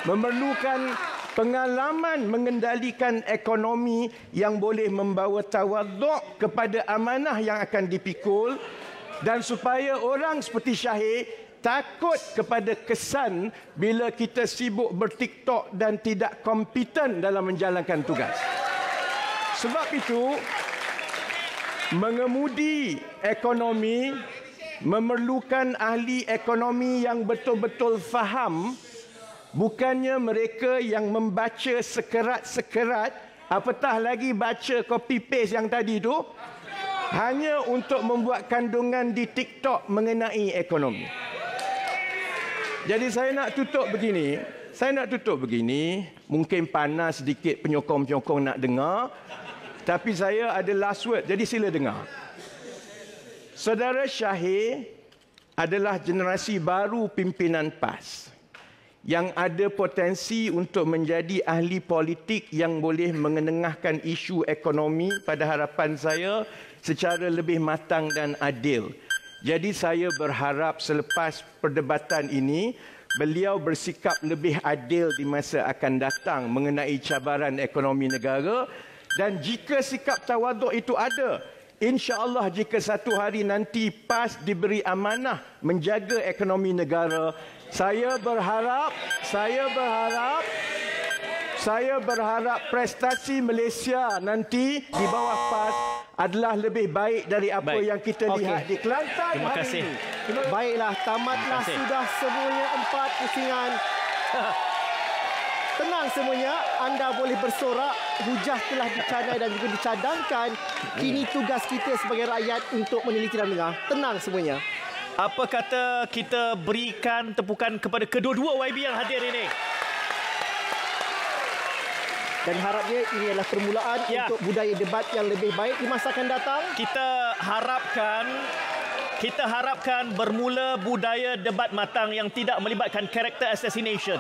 C: memerlukan pengalaman mengendalikan ekonomi yang boleh membawa tawaduk kepada amanah yang akan dipikul, dan supaya orang seperti Shahir takut kepada kesan bila kita sibuk bertiktok dan tidak kompeten dalam menjalankan tugas. Sebab itu, mengemudi ekonomi memerlukan ahli ekonomi yang betul-betul faham, bukannya mereka yang membaca sekerat-sekerat, apatah lagi baca copy-paste yang tadi itu, hanya untuk membuat kandungan di TikTok mengenai ekonomi. Jadi saya nak tutup begini. Mungkin panas sedikit penyokong-penyokong nak dengar. Tapi saya ada last word. Jadi sila dengar. Saudara Syahir adalah generasi baru pimpinan PAS yang ada potensi untuk menjadi ahli politik yang boleh mengenengahkan isu ekonomi pada harapan saya secara lebih matang dan adil. Jadi saya berharap selepas perdebatan ini, beliau bersikap lebih adil di masa akan datang mengenai cabaran ekonomi negara. Dan jika sikap tawaduk itu ada, insya-Allah jika satu hari nanti PAS diberi amanah menjaga ekonomi negara, saya berharap prestasi Malaysia nanti di bawah PAS adalah lebih baik dari apa yang kita lihat di Kelantan.
A: Terima kasih.
B: Baiklah, tamatlah sudah semuanya 4 pusingan. Tenang semuanya, anda boleh bersorak. Hujah telah dicanai dan juga dicadangkan. Kini tugas kita sebagai rakyat untuk meneliti dan dengar. Tenang semuanya.
A: Apa kata kita berikan tepukan kepada kedua-dua YB yang hadir ini?
B: Dan harapnya ini adalah permulaan untuk budaya debat yang lebih baik di masa akan datang.
A: Kita harapkan bermula budaya debat matang yang tidak melibatkan character assassination.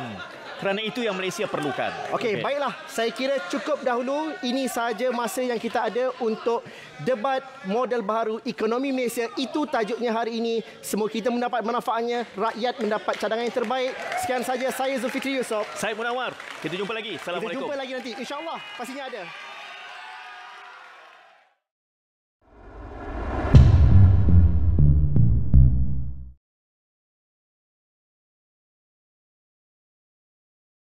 A: Kerana itu yang Malaysia perlukan.
B: Okey, baiklah. Saya kira cukup dahulu. Ini sahaja masa yang kita ada untuk debat model baharu ekonomi Malaysia. Itu tajuknya hari ini. Semoga kita mendapat manfaatnya. Rakyat mendapat cadangan yang terbaik. Sekian saja, saya Zulfikri Yusof.
A: Saya Munawar. Kita jumpa lagi. Assalamualaikum.
B: Kita jumpa lagi nanti. InsyaAllah pastinya ada.